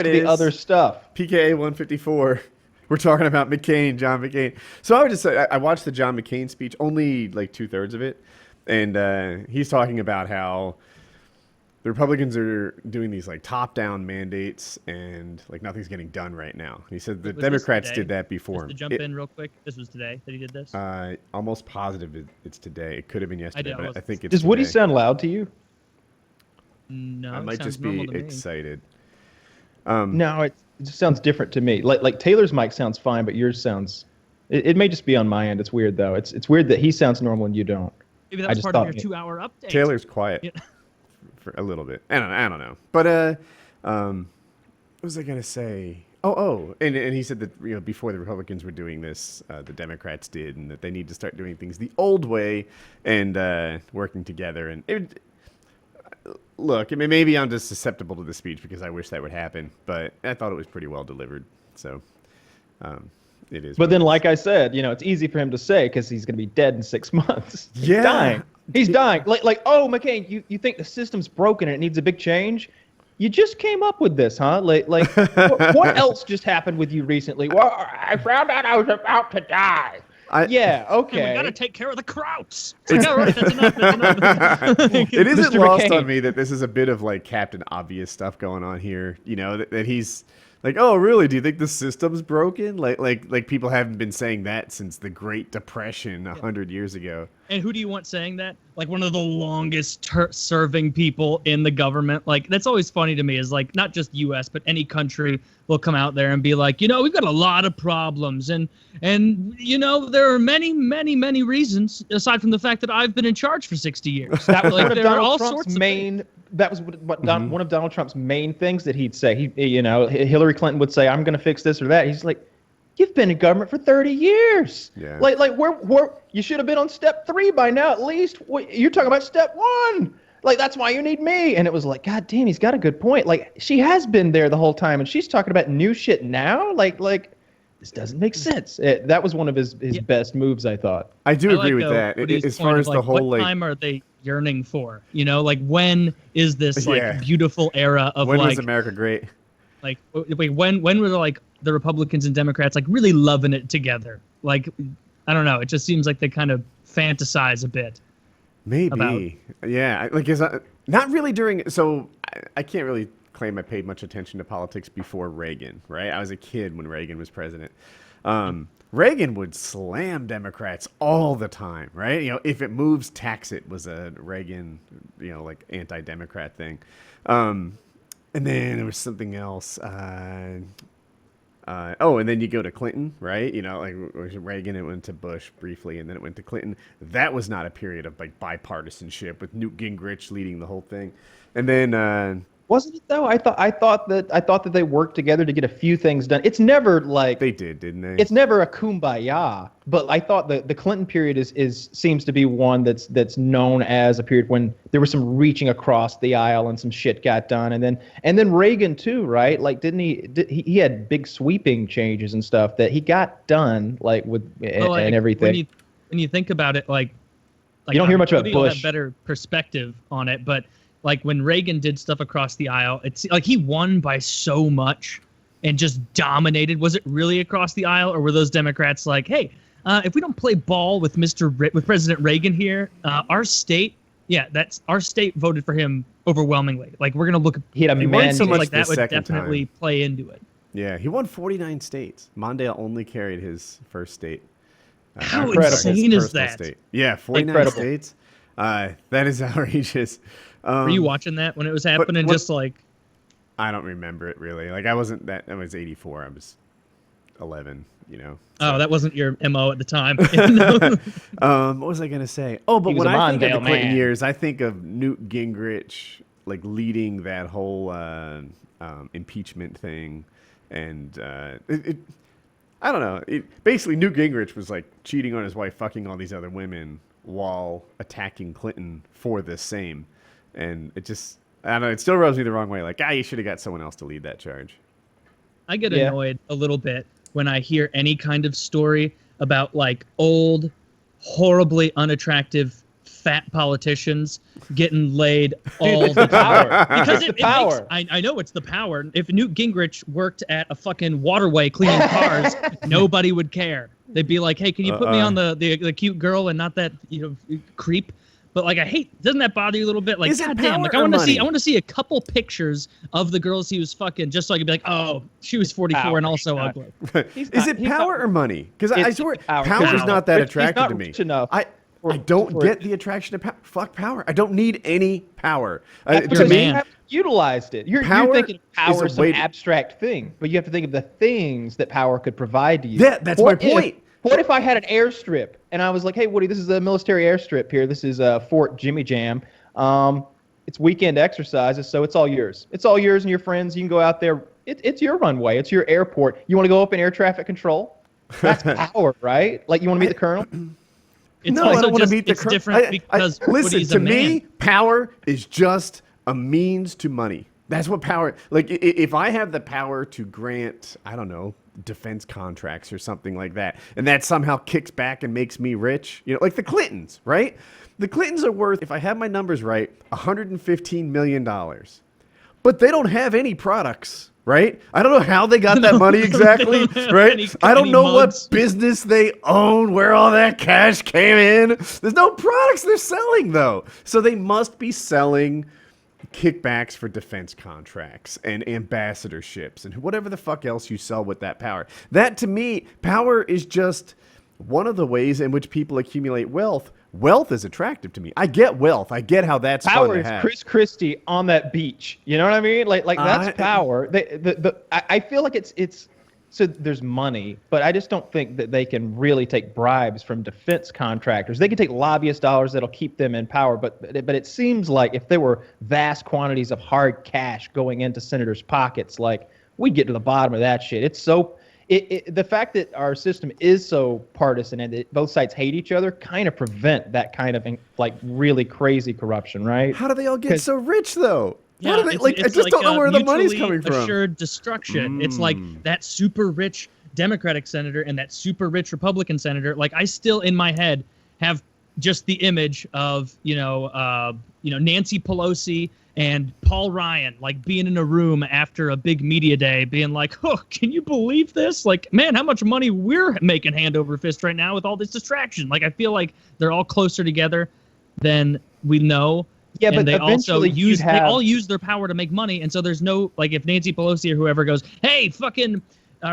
the other stuff. PKA 154. We're talking about McCain, John McCain. So I would just say I watched the John McCain speech, only like 2/3 of it, and he's talking about how the Republicans are doing these like top-down mandates, and like nothing's getting done right now. He said the Democrats did that before. Just to jump in real quick, this was today that he did this. Almost positive it's today. It could have been yesterday, but I think it's. Does Woody today. sound loud to you? No, I might just be excited. No, it just sounds different to me. Like Taylor's mic sounds fine, but yours sounds. It may just be on my end. It's weird though. It's weird that he sounds normal and you don't. Maybe that was part of your 2-hour update. Taylor's quiet. Yeah. For a little bit. I don't know. But what was I gonna say? And he said that before the Republicans were doing this, the Democrats did, and that they need to start doing things the old way and working together. And look, I mean, maybe I'm just susceptible to the speech because I wish that would happen, but I thought it was pretty well delivered. So it is. But then, like I said, it's easy for him to say because he's going to be dead in 6 months. Yeah. He's dying. He's dying. Oh, McCain, you think the system's broken and it needs a big change? You just came up with this, huh? What else just happened with you recently? Well, I found out I was about to die. Yeah, okay. Hey, we gotta take care of the Krauts. All right, that's enough. It isn't Mr. lost McCain. on me that this is a bit of like Captain Obvious stuff going on here. That he's like, oh, really? Do you think the system's broken? Like people haven't been saying that since the Great Depression 100 years ago. And who do you want saying that? Like one of the longest serving people in the government. Like that's always funny to me is like not just U.S. but any country will come out there and be like, we've got a lot of problems and there are many reasons aside from the fact that I've been in charge for 60 years. That was one of Donald Trump's main. That was one of Donald Trump's main things that he'd say. Hillary Clinton would say, "I'm going to fix this or that." He's like, "You've been in government for 30 years. Yeah. Like where you should have been on step 3 by now at least. You're talking about step 1. Like that's why you need me." And it was like, God damn, he's got a good point. Like she has been there the whole time, and she's talking about new shit now. Like this doesn't make sense. That was one of his best moves, I thought. I do agree with that. As far as the whole what time are they yearning for? When is this beautiful era of when was America great? Like wait, when were the Republicans and Democrats really loving it together? Like I don't know. It just seems like they kind of fantasize a bit. Maybe. Not really during. So I can't really claim I paid much attention to politics before Reagan, right? I was a kid when Reagan was president. Reagan would slam Democrats all the time, right? If it moves, tax it was a Reagan, anti-Democrat thing. And then there was something else. And then you go to Clinton, right? Reagan, it went to Bush briefly, and then it went to Clinton. That was not a period of bipartisanship with Newt Gingrich leading the whole thing. And then wasn't it though? I thought that they worked together to get a few things done. It's never like they did, didn't they? It's never a kumbaya. But I thought the Clinton period seems to be one that's known as a period when there was some reaching across the aisle and some shit got done, and then Reagan too, right? Like didn't he had big sweeping changes and stuff that he got done and everything. When you think about it, like you don't hear much about Bush. Have better perspective on it, but. Like when Reagan did stuff across the aisle, it's like he won by so much and just dominated. Was it really across the aisle, or were those Democrats like, "Hey, if we don't play ball with with President Reagan here, our state voted for him overwhelmingly. Like we're gonna look." He had a man so much like that would definitely time. Play into it. Yeah, he won 49 states. Mondale only carried his first state. How insane is that? State. Yeah, 49 states. That is outrageous. Were you watching that when it was happening? I don't remember it really. Like I wasn't that. I was 84. I was 11. So. Oh, that wasn't your MO at the time. What was I gonna say? Oh, but when I think of the Clinton years, I think of Newt Gingrich like leading that whole impeachment thing, and I don't know. Basically, Newt Gingrich was like cheating on his wife, fucking all these other women, while attacking Clinton for the same. And it just, I don't know, it still rubs me the wrong way. Like, you should have got someone else to lead that charge. I get annoyed a little bit when I hear any kind of story about like old, horribly unattractive fat politicians getting laid all the time. Because it makes, I know it's the power. If Newt Gingrich worked at a fucking waterway cleaning cars, nobody would care. They'd be like, hey, can you put me on the cute girl and not that creep? But like, doesn't that bother you a little bit? Like, goddamn, like I want to see a couple pictures of the girls he was fucking, just so I could be like, oh, she was 44 and also ugly. Is it power or money? Because I swear, power is not that attractive to me. I don't get the attraction to power. Fuck power. I don't need any power. To me, you haven't utilized it. You're thinking of power as some abstract thing, but you have to think of the things that power could provide to you. Yeah, that's my point. What if I had an airstrip and I was like, hey, Woody, this is a military airstrip here. This is Fort Jimmy Jam. It's weekend exercises, so it's all yours. It's all yours and your friends. You can go out there. It's your runway. It's your airport. You want to go up in air traffic control? That's power, right? Like, you want to meet the colonel? No, I don't want to meet the colonel. Different because listen, to me, power is just a means to money. That's what power, like, if I have the power to grant, I don't know, defense contracts or something like that, and that somehow kicks back and makes me rich, like the Clintons, right? The Clintons are worth, if I have my numbers right, $115 million. But they don't have any products, right? I don't know how they got that money exactly, right? I don't know what business they own, where all that cash came in. There's no products they're selling, though. So they must be selling kickbacks for defense contracts and ambassadorships and whatever the fuck else you sell with that power. That, to me, power is just one of the ways in which people accumulate wealth. Wealth is attractive to me. I get wealth. I get how that's fun to have. Power is Chris Christie on that beach. You know what I mean? Like that's power. I feel like it's so there's money, but I just don't think that they can really take bribes from defense contractors. They can take lobbyist dollars that'll keep them in power, but it seems like if there were vast quantities of hard cash going into senators' pockets, like, we'd get to the bottom of that shit. It's so the fact that our system is so partisan and that both sides hate each other kind of prevent that kind of like really crazy corruption, right? How do they all get so rich though? Yeah, I just don't know where the money's coming from. Assured destruction. It's like that super rich Democratic senator and that super rich Republican senator. Like, I still in my head have just the image of Nancy Pelosi and Paul Ryan like being in a room after a big media day, being like, "Oh, can you believe this? Like, man, how much money we're making hand over fist right now with all this distraction." Like, I feel like they're all closer together than we know. Yeah, but they also they all use their power to make money, and so there's no, like, if Nancy Pelosi or whoever goes, hey, fucking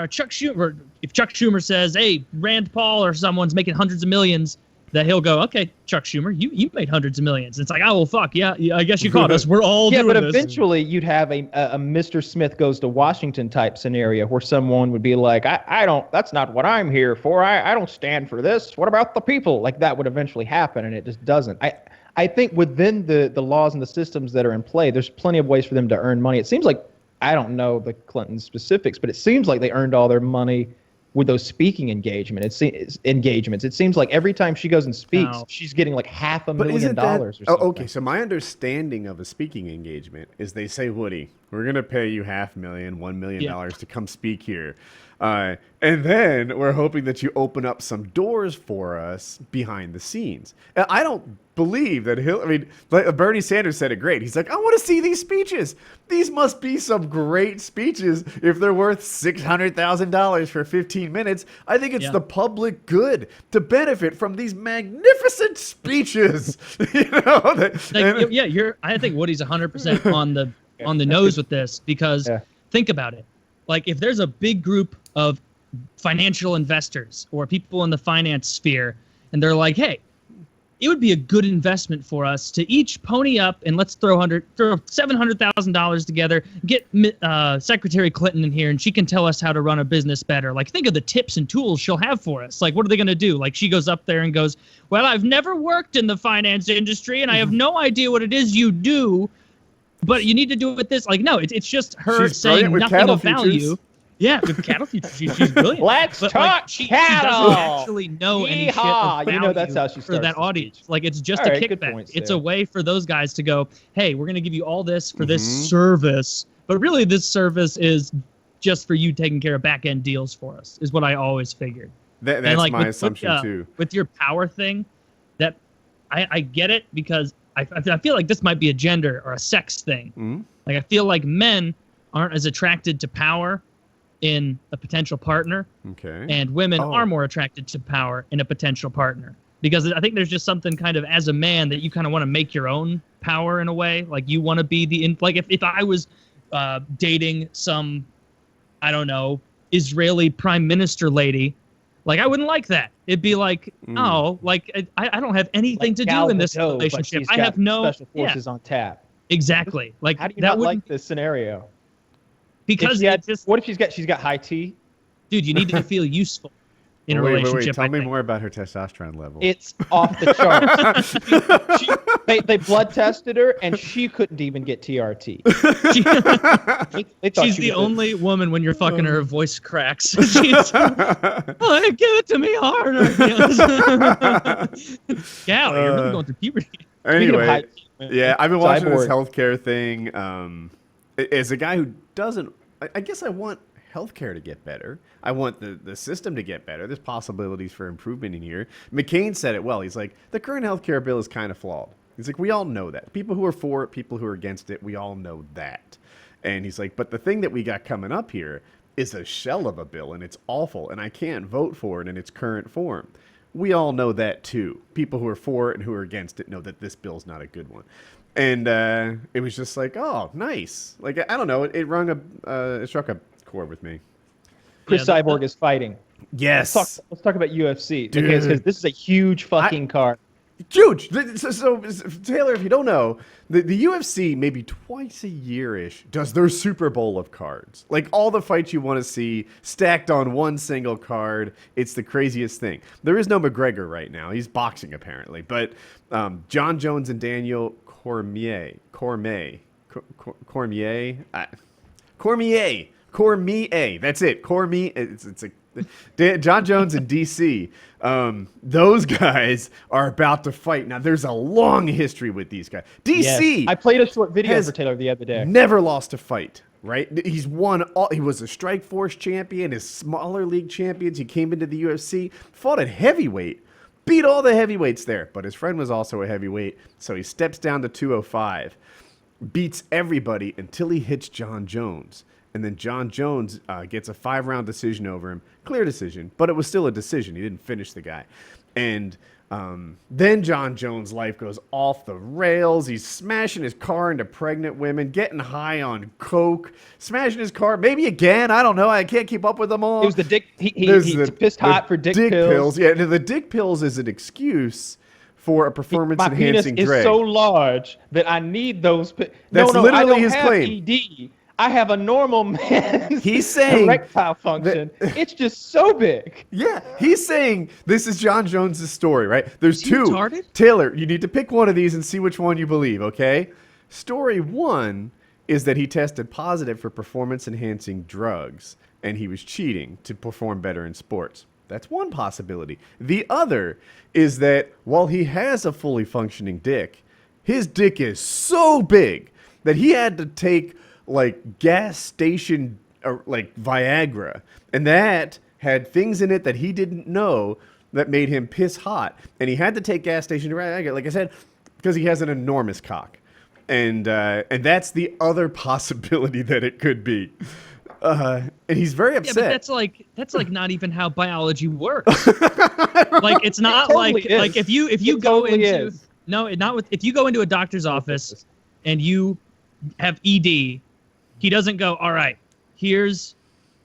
Chuck Schumer, if Chuck Schumer says, hey, Rand Paul or someone's making hundreds of millions, that he'll go, okay, Chuck Schumer, you made hundreds of millions. It's like, oh, well, fuck, yeah, I guess you caught us. We're all doing this. Yeah, but eventually you'd have a Mr. Smith goes to Washington type scenario where someone would be like, I don't, that's not what I'm here for. I don't stand for this. What about the people? Like, that would eventually happen, and it just doesn't. I think within the laws and the systems that are in play, there's plenty of ways for them to earn money. It seems like, I don't know the Clinton specifics, but it seems like they earned all their money with those speaking engagements. It seems like every time she goes and speaks, she's getting like $500,000 or something. Oh, okay. So my understanding of a speaking engagement is they say, Woody, we're going to pay you $500,000, $1 million to come speak here. And then we're hoping that you open up some doors for us behind the scenes. And I don't believe that like Bernie Sanders said it great. He's like, I want to see these speeches. These must be some great speeches if they're worth $600,000 for 15 minutes. I think it's the public good to benefit from these magnificent speeches. I think Woody's 100% on the nose with this, because think about it. Like, if there's a big group of financial investors or people in the finance sphere, and they're like, hey, it would be a good investment for us to each pony up and let's throw $700,000 together, get Secretary Clinton in here, and she can tell us how to run a business better. Like, think of the tips and tools she'll have for us. Like, what are they going to do? Like, she goes up there and goes, well, I've never worked in the finance industry, and I have no idea what it is you do, but you need to do it with this. Like, no, it's just her saying nothing of value. Yeah, with cattle futures, she's brilliant. Let's talk cattle. She doesn't actually know any shit of value that's how she for that audience. Like, it's just a kickback. It's a way for those guys to go, hey, we're going to give you all this for this service. But really, this service is just for you taking care of back-end deals for us, is what I always figured. That's my assumption, too. With your power thing, that I get it because I feel like this might be a gender or a sex thing. Mm-hmm. Like I feel like men aren't as attracted to power in a potential partner, Okay. and women are more attracted to power in a potential partner. Because I think there's just something kind of as a man that you kind of want to make your own power in a way. Like you want to be like if I was dating some, I don't know, Israeli prime minister lady, like I wouldn't like that. It'd be like, oh, like I don't have anything to do in this relationship. I have no special forces on tap. Exactly. Like how do you that not like this scenario? Because what if she's got high T? Dude, you need to feel useful in a relationship. Tell me more about her testosterone level. It's off the charts. They blood tested her, and she couldn't even get TRT. She's the only woman when you're fucking her voice cracks. She's, oh, hey, give it to me harder. Golly, you're really going through puberty. Anyway, yeah, I've been watching this healthcare thing. As a guy who doesn't, I guess I want healthcare to get better. I want the system to get better. There's possibilities for improvement in here. McCain said it well. He's like, the current healthcare bill is kind of flawed. He's like, we all know that. People who are for it, people who are against it, we all know that. And he's like, but the thing that we got coming up here is a shell of a bill, and it's awful, and I can't vote for it in its current form. We all know that, too. People who are for it and who are against it know that this bill's not a good one. And it was just like, oh, nice. Like, I don't know. It struck a chord with me. Chris Cyborg is fighting. Yes. Let's talk about UFC. Because this is a huge fucking card. Huge. So, Taylor, if you don't know, the UFC maybe twice a year-ish does their Super Bowl of cards. Like all the fights you want to see stacked on one single card. It's the craziest thing. There is no McGregor right now. He's boxing apparently. But John Jones and Daniel Cormier. That's it. Cormier. It's John Jones and DC. Those guys are about to fight. Now, there's a long history with these guys. DC. Yes. I played a short video for Taylor the other day. Never lost a fight. Right? He's won all. He was a Strikeforce champion, his smaller league champions. He came into the UFC, fought at heavyweight, beat all the heavyweights there. But his friend was also a heavyweight, so he steps down to 205, beats everybody until he hits John Jones. And then John Jones gets a 5-round decision over him. Clear decision, but it was still a decision. He didn't finish the guy. And then John Jones' life goes off the rails. He's smashing his car into pregnant women, getting high on coke, smashing his car, maybe again. I don't know. I can't keep up with them all. It was the dick. He's pissed hot for dick pills. Yeah, the dick pills is an excuse for a performance-enhancing drug. My penis is so large that I need those. That's literally his claim. ED. I have a normal man's he's saying erectile function. It's just so big. Yeah, he's saying this is John Jones' story, right? There's two. Retarded? Taylor, you need to pick one of these and see which one you believe, okay? Story 1 is that he tested positive for performance-enhancing drugs, and he was cheating to perform better in sports. That's one possibility. The other is that while he has a fully functioning dick, his dick is so big that he had to take like gas station like Viagra, and that had things in it that he didn't know that made him piss hot, and he had to take gas station Viagra, like I said, because he has an enormous cock, and that's the other possibility that it could be. And he's very upset. Yeah, but that's like not even how biology works. Like it's not like if you go into if you go into a doctor's office and you have ED. He doesn't go, all right, here's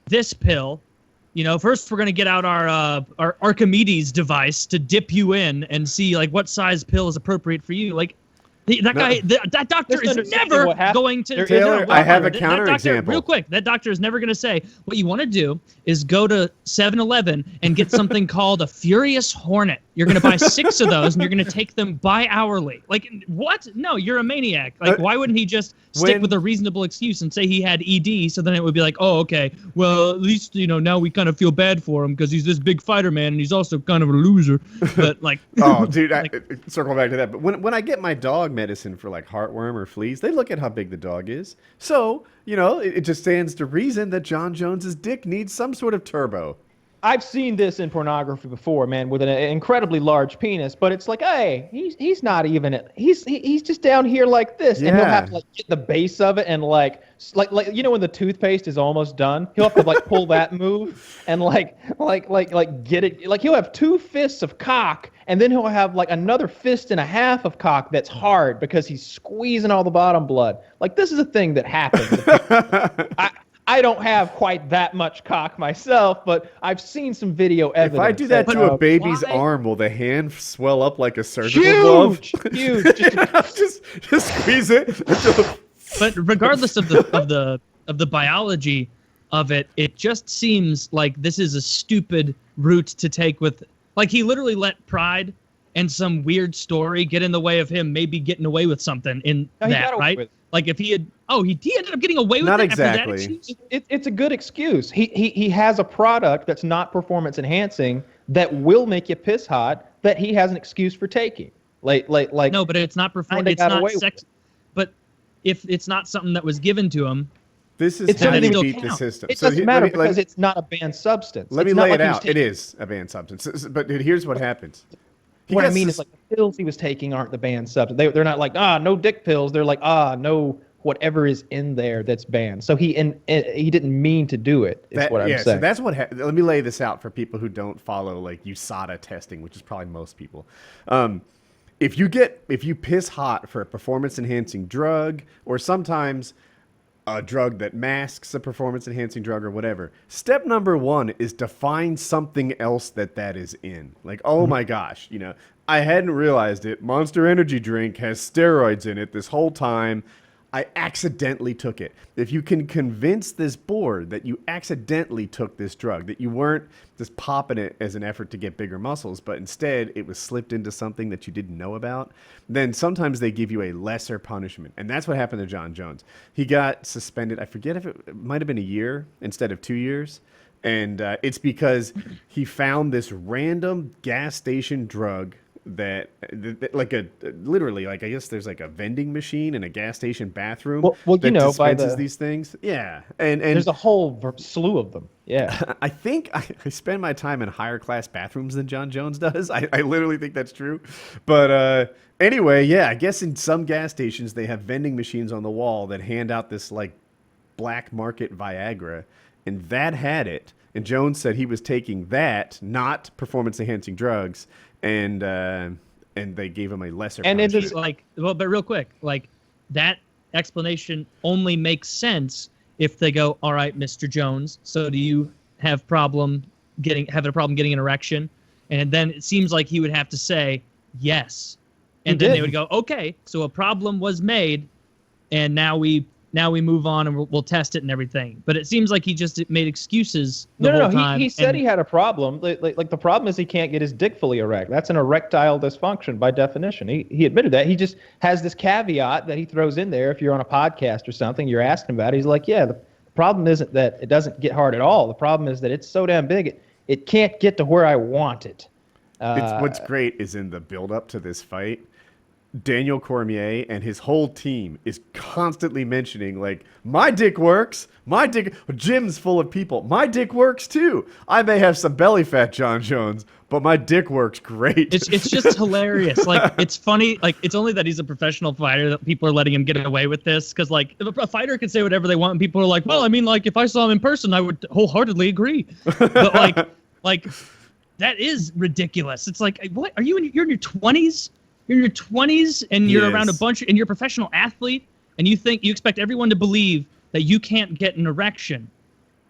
this pill. You know, first we're going to get out our Archimedes device to dip you in and see, like, what size pill is appropriate for you. Like, that doctor is never going to... Taylor, I have a counterexample. Real quick, that doctor is never going to say, what you want to do is go to 7-Eleven and get something called a Furious Hornet. You're going to buy 6 of those, and you're going to take them bi-hourly. Like, what? No, you're a maniac. Like, why wouldn't he just stick with a reasonable excuse and say he had ED, so then it would be like, oh, okay, well, at least, you know, now we kind of feel bad for him because he's this big fighter man, and he's also kind of a loser. But, like... Oh, dude, circle back to that. But when I get my dog medicine for, like, heartworm or fleas, they look at how big the dog is. So, you know, it just stands to reason that John Jones's dick needs some sort of turbo. I've seen this in pornography before, man, with an incredibly large penis, but it's like, hey, he's not even he's just down here like this, and he'll have to like get the base of it and like you know when the toothpaste is almost done, he'll have to like pull that move and like get it, like he'll have 2 fists of cock, and then he'll have like another fist and a half of cock that's hard because he's squeezing all the bottom blood. Like this is a thing that happens. I don't have quite that much cock myself, but I've seen some video evidence. If I do that to a baby's arm, will the hand swell up like a surgical glove? Huge. just squeeze it. But regardless of the biology of it, it just seems like this is a stupid route to take with. Like he literally let pride and some weird story get in the way of him maybe getting away with something in that, right? Like if he had, he ended up getting away with not it exactly. after that. It's a good excuse. He has a product that's not performance enhancing that will make you piss hot that he has an excuse for taking. Like no, but it's not performance. It's not sex. But if it's not something that was given to him, this is how you beat the system. It doesn't matter because it's not a banned substance. Let me lay it out. It is a banned substance. But here's what happens. What I mean is like the pills he was taking aren't the banned substance. They're not like, no dick pills. They're like, no whatever is in there that's banned. So he didn't mean to do it, is what I'm saying. So that's what let me lay this out for people who don't follow like USADA testing, which is probably most people. If you piss hot for a performance enhancing drug, or sometimes a drug that masks a performance enhancing drug or whatever, step number 1 is to find something else that is in. Like, oh my gosh, I hadn't realized it. Monster Energy drink has steroids in it this whole time. I accidentally took it. If you can convince this board that you accidentally took this drug, that you weren't just popping it as an effort to get bigger muscles, but instead it was slipped into something that you didn't know about, then sometimes they give you a lesser punishment. And that's what happened to John Jones. He got suspended. I forget if it might have been a year instead of 2 years. And it's because he found this random gas station drug that like literally I guess there's like a vending machine in a gas station bathroom that dispenses these things. Yeah, and there's a whole slew of them. Yeah, I think I spend my time in higher class bathrooms than John Jones does. I literally think that's true. But anyway, yeah, I guess in some gas stations they have vending machines on the wall that hand out this like black market Viagra, and that had it. And Jones said he was taking that, not performance enhancing drugs. And they gave him a lesser. And it is like, well, but real quick, like that explanation only makes sense if they go, all right, Mr. Jones, so do you have a problem getting an erection? And then it seems like he would have to say yes, and then they would go, okay, so a problem was made, and now we move on and we'll test it and everything. But it seems like he just made excuses the whole time. He said he had a problem. Like the problem is he can't get his dick fully erect. That's an erectile dysfunction by definition. He admitted that. He just has this caveat that he throws in there. If you're on a podcast or something, you're asking about it. He's like, yeah, the problem isn't that it doesn't get hard at all. The problem is that it's so damn big, it can't get to where I want it. What's great is in the build-up to this fight, Daniel Cormier and his whole team is constantly mentioning, like, my dick works. My dick, gym's full of people. My dick works too. I may have some belly fat, John Jones, but my dick works great. It's just hilarious. Like, it's funny. Like, it's only that he's a professional fighter that people are letting him get away with this. Because, like, a fighter can say whatever they want, and people are like, well, I mean, like, if I saw him in person, I would wholeheartedly agree. But, like, that is ridiculous. It's like, what? You're in your 20s? You're in your 20s and you're around a bunch, and you're a professional athlete, and you expect everyone to believe that you can't get an erection,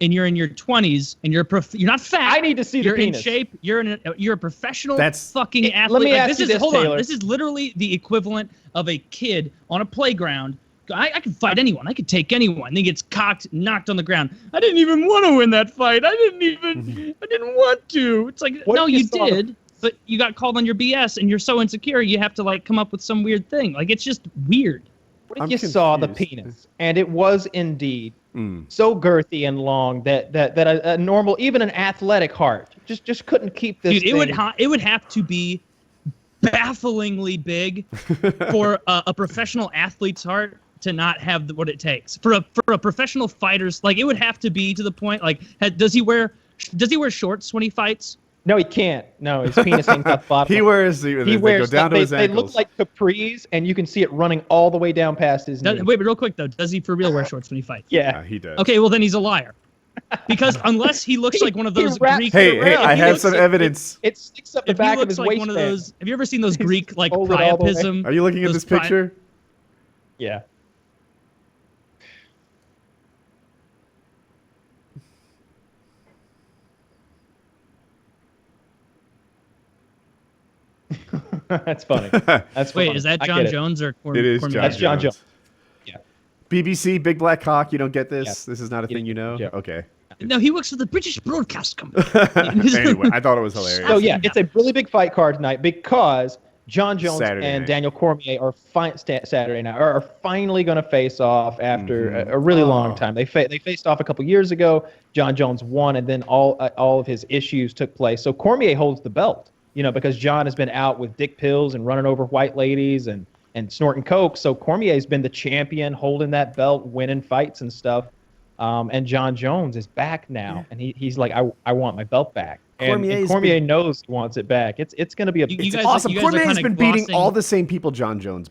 and you're in your 20s and you're not fat. I need to see the penis. You're in shape. You're a professional fucking athlete. Let me ask you this, Taylor. This is literally the equivalent of a kid on a playground. I can fight anyone. I could take anyone. Then gets cocked, knocked on the ground. I didn't even want to win that fight. I didn't want to. It's like, no, you did. But you got called on your BS, and you're so insecure, you have to, like, come up with some weird thing. Like, it's just weird. What if you saw the penis, and it was indeed so girthy and long that a normal, even an athletic heart just couldn't keep this Dude, thing. it would have to be bafflingly big for a professional athlete's heart to not have what it takes. For a professional fighter's, like, it would have to be to the point, like, does he wear Does he wear shorts when he fights? No, he can't. No, his penis hangs out the bottom. He wears. They go down to his they ankles. look like capris, and you can see it running all the way down past his knee. Wait, but real quick though, does he for real wear shorts when he fights? Yeah, He does. Okay, well then he's a liar. Because unless he looks like one of those wraps Greek. it Hey, around. I He have looks some like- evidence. It sticks up the If he back of looks his like waistband. one of those, have you ever seen those He's Greek like folded all the way. priapism? Are you looking at those this picture? Yeah. That's funny. That's Wait, funny. is that I John get it. Jones or It is Cormier? John That's John Jones. Jones. Yeah. BBC, Big Black Cock. You don't get this. Yeah. This is not a thing you know. Yeah. Okay. No, he works for the British Broadcast Company. Anyway, I thought it was hilarious. So yeah, it's a really big fight card tonight because John Jones Saturday and night. Daniel Cormier are Saturday night are finally going to face off after a really long time. They faced off a couple years ago. John Jones won, and then all of his issues took place. So Cormier holds the belt, because John has been out with dick pills and running over white ladies and snorting coke. So Cormier's been the champion, holding that belt, winning fights and stuff. And John Jones is back now, and he's like, I want my belt back. And Cormier knows he wants it back. It's going to be You guys- awesome. you guys are Cormier's kinda been beating glossing- all the same people John Jones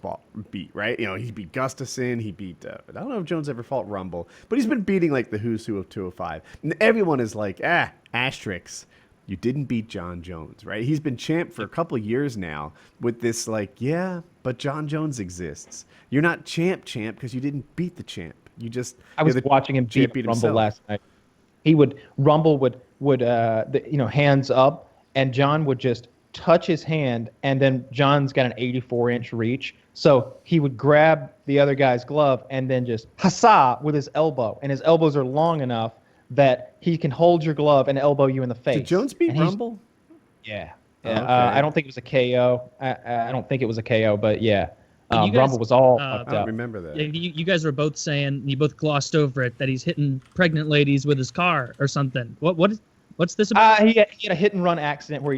beat, right? He beat Gustafson. He beat, I don't know if Jones ever fought Rumble, but he's been beating like the who's who of 205. And everyone is like, asterisks. You didn't beat John Jones, right? He's been champ for a couple of years now with this like, yeah, but John Jones exists. You're not champ because you didn't beat the champ. I was watching him beat Rumble himself. last night. Rumble would hands up, and John would just touch his hand, and then John's got an 84-inch reach, so he would grab the other guy's glove and then just hassa with his elbow, and his elbows are long enough that he can hold your glove and elbow you in the face. Did Jones beat Rumble? Yeah. Okay. I don't think it was a KO. I don't think it was a KO, but yeah. But you guys, Rumble was all I fucked don't up. remember that. You guys were both saying, you both glossed over it, that he's hitting pregnant ladies with his car or something. What's this about? He had a hit and run accident where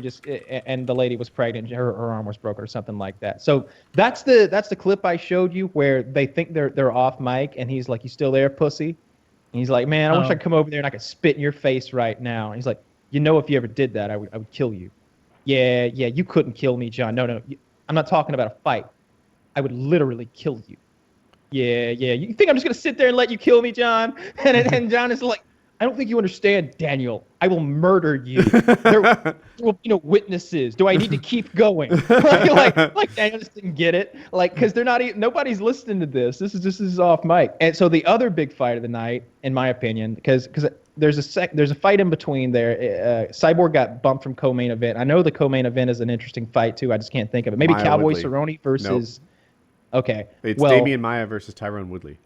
and the lady was pregnant, her arm was broken or something like that. So that's the clip I showed you where they think they're off mic, and he's like, "You still there, pussy?" And he's like, "Man, I wish I could come over there and I could spit in your face right now." And he's like, "If you ever did that, I would kill you." Yeah, you couldn't kill me, John. No, I'm not talking about a fight. I would literally kill you. Yeah. You think I'm just gonna sit there and let you kill me, John? And John is like, I don't think you understand, Daniel. I will murder you. There will be no witnesses. Do I need to keep going? like Daniel just didn't get it. Because they're not. Nobody's listening to this. This is off mic. And so the other big fight of the night, in my opinion, because there's a fight in between there. Cyborg got bumped from co-main event. I know the co-main event is an interesting fight too. I just can't think of it. Maybe Maya Cowboy Woodley. Cerrone versus. Nope. Okay. It's well, Damian Maya versus Tyrone Woodley.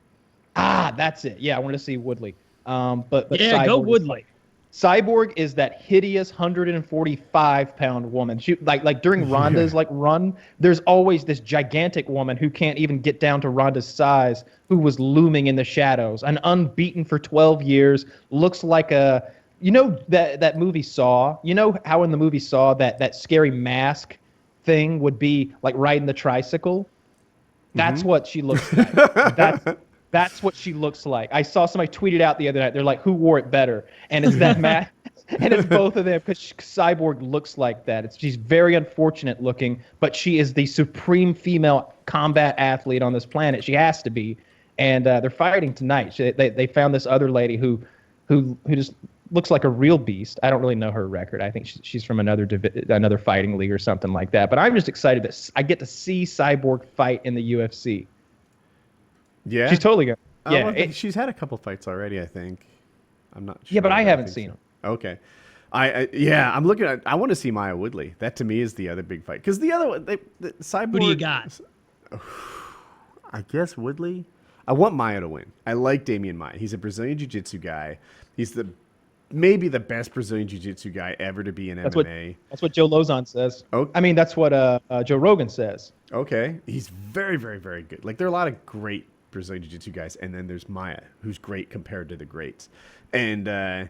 That's it. Yeah, I wanted to see Woodley. But yeah, Cyborg go Woodley. Cyborg is that hideous 145-pound woman. She like during Ronda's run, there's always this gigantic woman who can't even get down to Ronda's size, who was looming in the shadows, an unbeaten for 12 years, looks like a that movie Saw. You know how in the movie Saw that scary mask thing would be like riding the tricycle? That's what she looks like. That's what she looks like. I saw somebody tweet it out the other night. They're like, who wore it better? And it's that mask. And it's both of them because Cyborg looks like that. She's very unfortunate looking, but she is the supreme female combat athlete on this planet. She has to be. And they're fighting tonight. They found this other lady who just looks like a real beast. I don't really know her record. I think she's from another fighting league or something like that. But I'm just excited that I get to see Cyborg fight in the UFC. Yeah, she's totally good. Yeah, she's had a couple fights already. I think. I'm not sure. Yeah, but I haven't seen them. Okay. I'm looking at. I want to see Maya Woodley. That to me is the other big fight because the other one, the Cyborg. Who do you got? I guess Woodley. I want Maya to win. I like Damian Maya. He's a Brazilian Jiu-Jitsu guy. He's maybe the best Brazilian Jiu-Jitsu guy ever to be in MMA. That's what Joe Lozon says. Okay. I mean, that's what Joe Rogan says. Okay. He's very, very, very good. Like, there are a lot of great Brazilian Jiu-Jitsu guys, and then there's Maya, who's great compared to the greats. And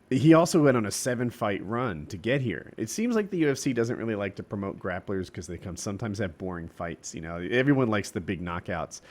he also went on a 7-fight run to get here. It seems like the UFC doesn't really like to promote grapplers because they sometimes have boring fights. Everyone likes the big knockouts.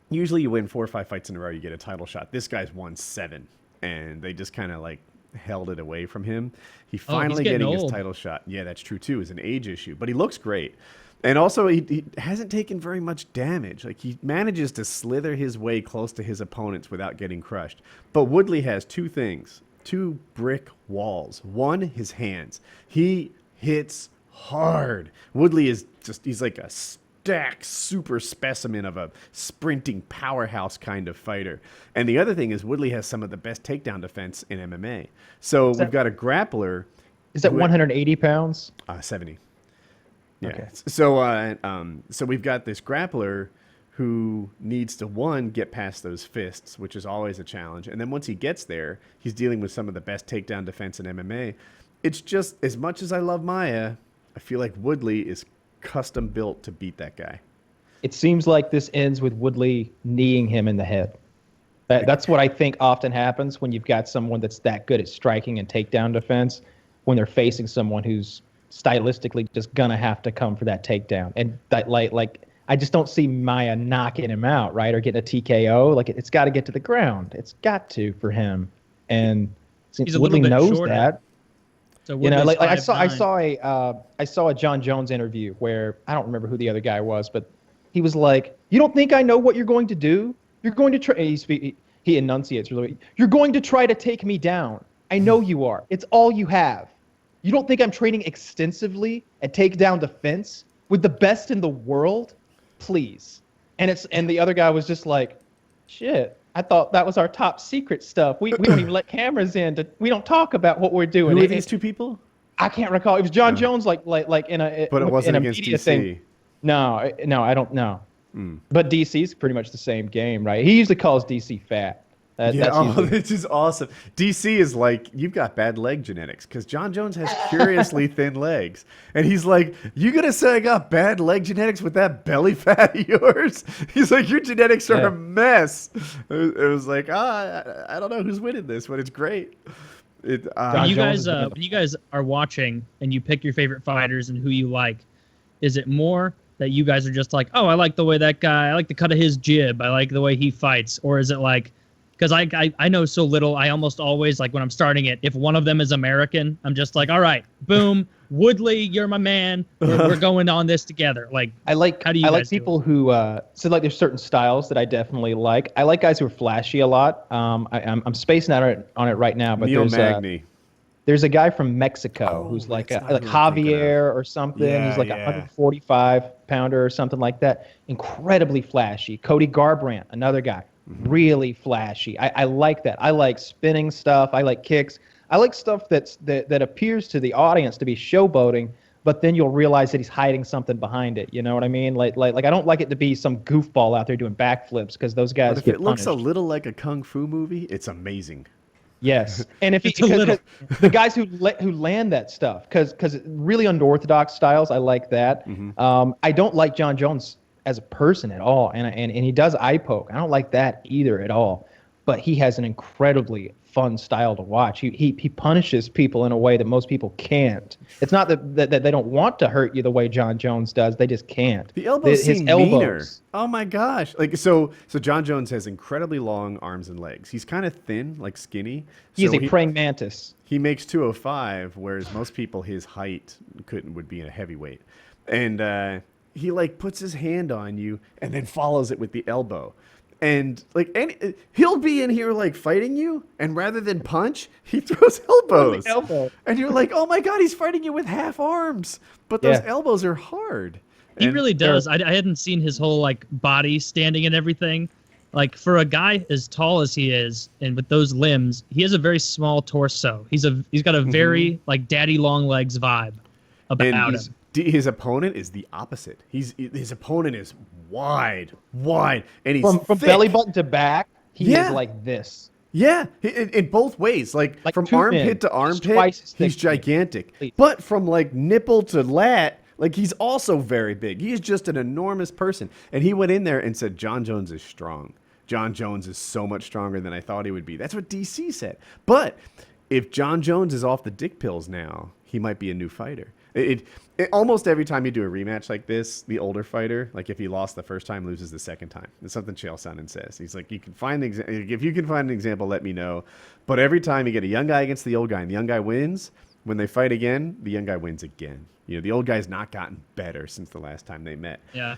Usually you win 4 or 5 fights in a row, you get a title shot. This guy's won 7. And they just kind of like held it away from him. He Oh, he's finally getting getting his old. title shot. Yeah, that's true too. It's an age issue, but he looks great. And also, he hasn't taken very much damage. Like, he manages to slither his way close to his opponents without getting crushed. But Woodley has two things, two brick walls. One, his hands. He hits hard. Woodley is just, he's like a stacked super specimen of a sprinting powerhouse kind of fighter. And the other thing is Woodley has some of the best takedown defense in MMA. So we've got a grappler. Is that 180 pounds? 70. Yeah. Okay. So we've got this grappler who needs to, one, get past those fists, which is always a challenge. And then once he gets there, he's dealing with some of the best takedown defense in MMA. It's just, as much as I love Maya, I feel like Woodley is custom built to beat that guy. It seems like this ends with Woodley kneeing him in the head. That's what I think often happens when you've got someone that's that good at striking and takedown defense, when they're facing someone who's stylistically just gonna have to come for that takedown. And that, like I just don't see Maya knocking him out, right, or getting a TKO. Like, it's got to get to the ground. It's got to for him. And He's a Woodley little bit knows shorter. that. So You know, Woodley's like I 5'9". saw a John Jones interview where I don't remember who the other guy was, but he was like, "You don't think I know what you're going to do? You're going to try." He enunciates really. "You're going to try to take me down. I know you are. It's all you have. You don't think I'm training extensively at takedown defense with the best in the world? Please." And the other guy was just like, "Shit. I thought that was our top secret stuff. We don't even let cameras in. We don't talk about what we're doing." Who are these two people? I can't recall. It was John Jones, like in a But it wasn't in a against media DC. thing. No, I don't know. But DC's pretty much the same game, right? He usually calls DC fat. That's usually, this is awesome. DC is like, you've got bad leg genetics, because John Jones has curiously thin legs. And he's like, "You gonna say I got bad leg genetics with that belly fat of yours?" He's like, "Your genetics are a mess." It was like, I don't know who's winning this, but it's great. When John you Jones guys, is gonna- when you guys are watching and you pick your favorite fighters and who you like, is it more that you guys are just like, "Oh, I like the way that guy, I like the cut of his jib, I like the way he fights," or is it like, because I know so little, I almost always, like when I'm starting it, if one of them is American, I'm just like, "All right, boom, Woodley, you're my man. We're going on this together." Like, I like how do you I like guys do it? people who so like there's certain styles that I definitely like. I like guys who are flashy a lot. I'm spacing out on it right now, but Neil there's Magny. there's a guy from Mexico Oh, who's like that's not like who I'm thinking of. Javier or something. Yeah, He's like yeah. 145 pounder or something like that. Incredibly flashy. Cody Garbrandt, another guy, really flashy. I like that. I like spinning stuff. I like kicks. I like stuff that appears to the audience to be showboating, but then you'll realize that he's hiding something behind it. You know what I mean? Like I don't like it to be some goofball out there doing backflips, because those guys But if get it looks a punished. little like a kung fu movie, it's amazing. Yes, and if Just a little. the guys who land that stuff, because really unorthodox styles, I like that. I don't like John Jones as a person at all, and he does eye poke. I don't like that either at all. But he has an incredibly fun style to watch. He punishes people in a way that most people can't. It's not that they don't want to hurt you the way John Jones does. They just can't. The elbows His seem meaner. elbows. Oh my gosh! Like so John Jones has incredibly long arms and legs. He's kind of thin, like skinny. He's So a praying mantis. He makes 205, whereas most people his height would be a heavyweight. And he like puts his hand on you and then follows it with the elbow. And he'll be in here like fighting you, and rather than punch, he throws elbows. elbow. And you're like, "Oh my god, he's fighting you with half arms." But those elbows are hard. He And really does. I hadn't seen his whole like body standing and everything. Like, for a guy as tall as he is and with those limbs, he has a very small torso. He's got a very like daddy long legs vibe about him. His opponent is the opposite. His opponent is wide, and he's From thick. belly button to back, he Yeah. is like this. Yeah, in both ways. Like from two men, armpit to just armpit, twice as he's thick. gigantic. Please. But from like nipple to lat, like he's also very big. He is just an enormous person. And he went in there and said, "John Jones is strong. John Jones is so much stronger than I thought he would be." That's what DC said. But if John Jones is off the dick pills now, he might be a new fighter. Almost every time you do a rematch like this, the older fighter, like if he lost the first time, loses the second time. It's something Chael Sonnen says. He's like, you can find if you can find an example, let me know. But every time you get a young guy against the old guy, and the young guy wins, when they fight again, the young guy wins again. The old guy's not gotten better since the last time they met. Yeah.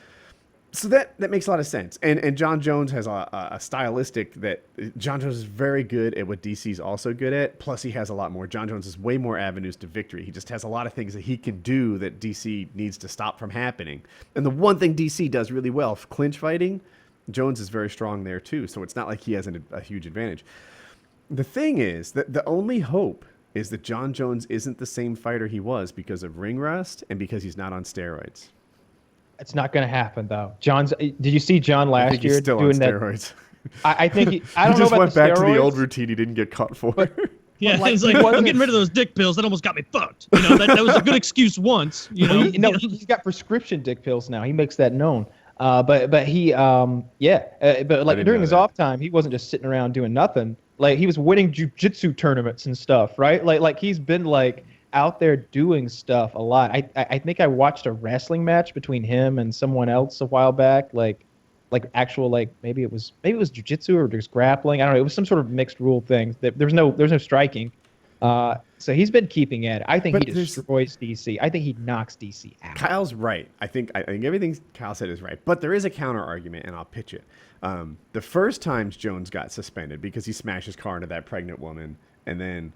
So that makes a lot of sense. And John Jones has a stylistic that John Jones is very good at what DC's also good at. Plus, he has a lot more. John Jones has way more avenues to victory. He just has a lot of things that he can do that DC needs to stop from happening. And the one thing DC does really well, clinch fighting, Jones is very strong there too. So it's not like he has a huge advantage. The thing is that the only hope is that John Jones isn't the same fighter he was because of ring rust and because he's not on steroids. It's not going to happen though. Did you see John last I think he's year still doing on that? steroids. I think I don't he know just about went the back to the steroids, old routine he didn't get caught for. Yeah, like, it's he like, I'm wasn't- getting rid of those dick pills. That almost got me fucked. That was a good excuse once. He's got prescription dick pills now. He makes that known. But he, but like during his off time, he wasn't just sitting around doing nothing. Like he was winning jiu-jitsu tournaments and stuff, right? Like he's been like out there doing stuff a lot. I think I watched a wrestling match between him and someone else a while back, like actual maybe it was jiu-jitsu or just grappling. I don't know. It was some sort of mixed rule thing. There's no striking. So he's been keeping at it. I think he destroys DC. I think he knocks DC out. Kyle's right. I think everything Kyle said is right. But there is a counter argument, and I'll pitch it. The first times Jones got suspended because he smashed his car into that pregnant woman, and then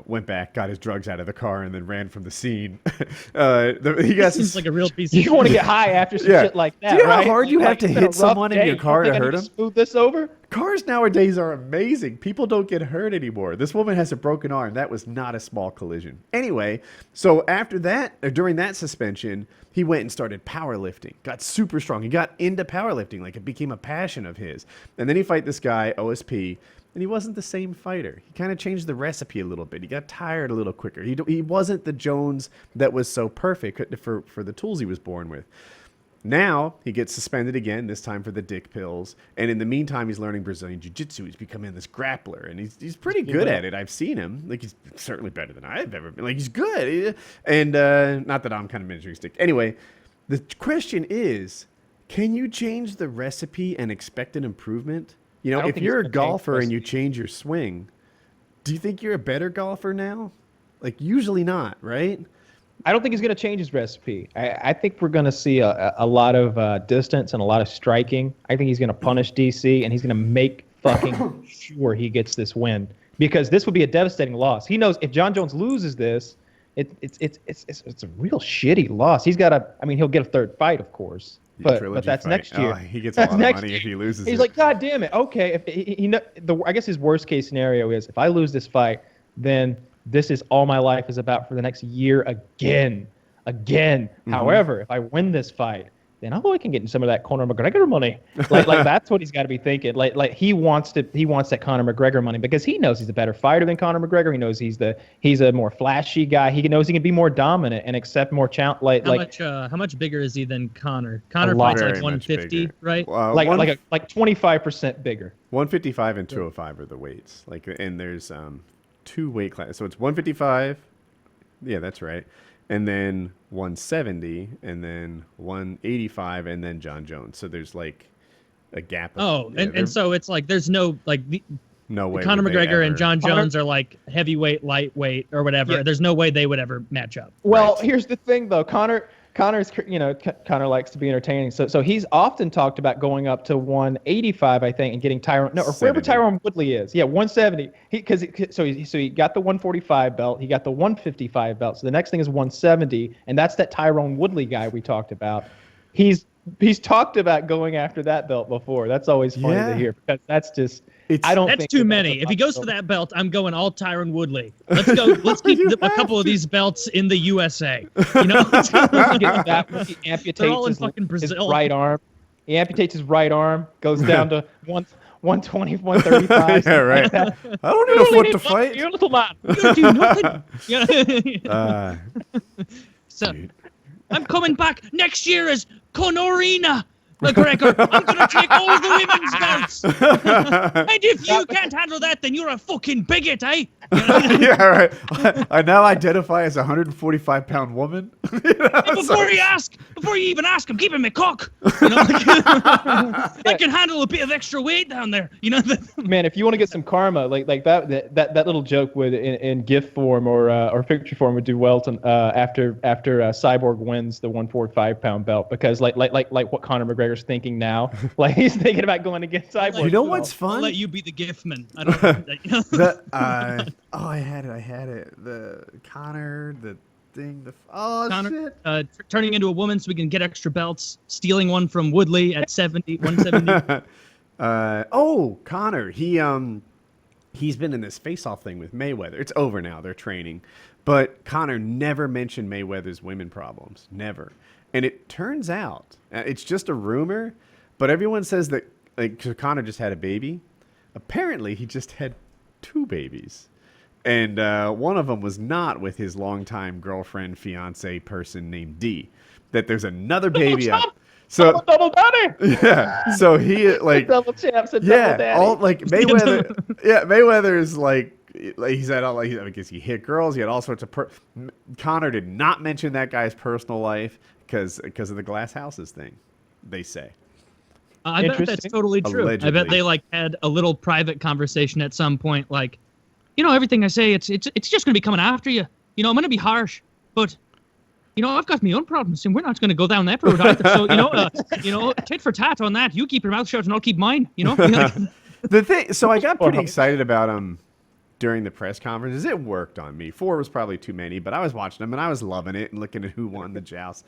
went back, got his drugs out of the car, and then ran from the scene. He got Seems like a real piece of You want to get high after some shit like that, Do you know right? how hard you have to it's been a hit someone rough in your day. car You to think I hurt need him? Smooth this over? Cars nowadays are amazing. People don't get hurt anymore. This woman has a broken arm. That was not a small collision. Anyway, so after that, or during that suspension, he went and started powerlifting. Got super strong. He got into powerlifting. Like it became a passion of his. And then he fight this guy, OSP, and he wasn't the same fighter. He kind of changed the recipe a little bit. He got tired a little quicker. He wasn't the Jones that was so perfect for the tools he was born with. Now he gets suspended again, this time for the dick pills. And in the meantime, he's learning Brazilian Jiu-Jitsu. He's becoming this grappler, and he's pretty good at it. I've seen him. Like he's certainly better than I've ever been. Like he's good. And not that I'm kind of mentioning stick. Anyway, the question is, can you change the recipe and expect an improvement? If you're a golfer and you change your swing, do you think you're a better golfer now? Like usually not, right? I don't think he's going to change his recipe. I think we're going to see a lot of distance and a lot of striking. I think he's going to punish DC, and he's going to make fucking sure he gets this win, because this would be a devastating loss. He knows if John Jones loses this, it's a real shitty loss. He's got he'll get a third fight, of course, but that's fight. Next year. Oh, he gets a lot of money if he loses. He's like, God damn it. Okay, if I guess his worst case scenario is if I lose this fight, then this is all my life is about for the next year again. Mm-hmm. However, if I win this fight, then I can get some of that Conor McGregor money. Like that's what he's got to be thinking. Like he wants that Conor McGregor money because he knows he's a better fighter than Conor McGregor. He knows he's a more flashy guy. He knows he can be more dominant and accept more challenge. How much bigger is he than Conor? Conor fights like 150, right? Like 25% bigger. 155 and 205 are the weights. And there's two weight classes. So it's 155. Yeah, that's right. And then 170, and then 185, and then John Jones. So there's like a gap. And so it's like there's no no way. Conor McGregor and John Jones are like heavyweight, lightweight, or whatever. Yeah. There's no way they would ever match up. Well, Here's the thing though, Conor likes to be entertaining. So he's often talked about going up to 185, I think, and getting Tyrone. No, or wherever Tyrone Woodley is. Yeah, 170. He got the 145 belt. He got the 155 belt. So the next thing is 170, and that's that Tyrone Woodley guy we talked about. He's talked about going after that belt before. That's always funny to hear because that's just. That's too many. If he goes for that belt, I'm going all Tyrone Woodley. Let's go. Let's keep a couple of these belts in the USA. Let's get that. He amputates They're all in fucking Brazil. His right arm. He amputates his right arm. Goes down to 120, 135. Yeah, right. I don't need a foot to fight. You're a little man. You don't do nothing. So, I'm coming back next year as Conorina. McGregor, I'm going to take all the women's belts. And if you can't handle that, then you're a fucking bigot, eh? Yeah, right. I now identify as a 145-pound woman. Before you even ask, I'm keeping my cock. You know, I can handle a bit of extra weight down there. You know, Man, if you want to get some karma, like that little joke would in GIF form or picture form would do well to, after Cyborg wins the 145-pound belt, because like what Conor McGregor's thinking now, like he's thinking about going against Cyborg. You know what's I'll fun? let you be the GIF man. I don't. I had it. The Connor, the thing. Connor, Shit. Turning into a woman so we can get extra belts. Stealing one from Woodley at 170. Connor. He's been in this face-off thing with Mayweather. It's over now. They're training, but Connor never mentioned Mayweather's women problems. Never. And it turns out it's just a rumor, but everyone says that Connor just had a baby. Apparently, he just had 2 babies. And one of them was not with his longtime girlfriend, fiance person named D. That there's another baby out. So double daddy. Yeah. So he double champs and yeah, double daddy. all Mayweather. Yeah, Mayweather is like he said. I guess he hit girls. He had all sorts of. Connor did not mention that guy's personal life because of the glass houses thing. They say. I bet that's totally true. Allegedly. I bet they had a little private conversation at some point, everything I say, it's just going to be coming after you. I'm going to be harsh, but I've got my own problems, and we're not going to go down that road either. So tit for tat on that. You keep your mouth shut, and I'll keep mine. The thing. So I got pretty excited about him during the press conferences. It worked on me. 4 was probably too many, but I was watching them and I was loving it and looking at who won the joust.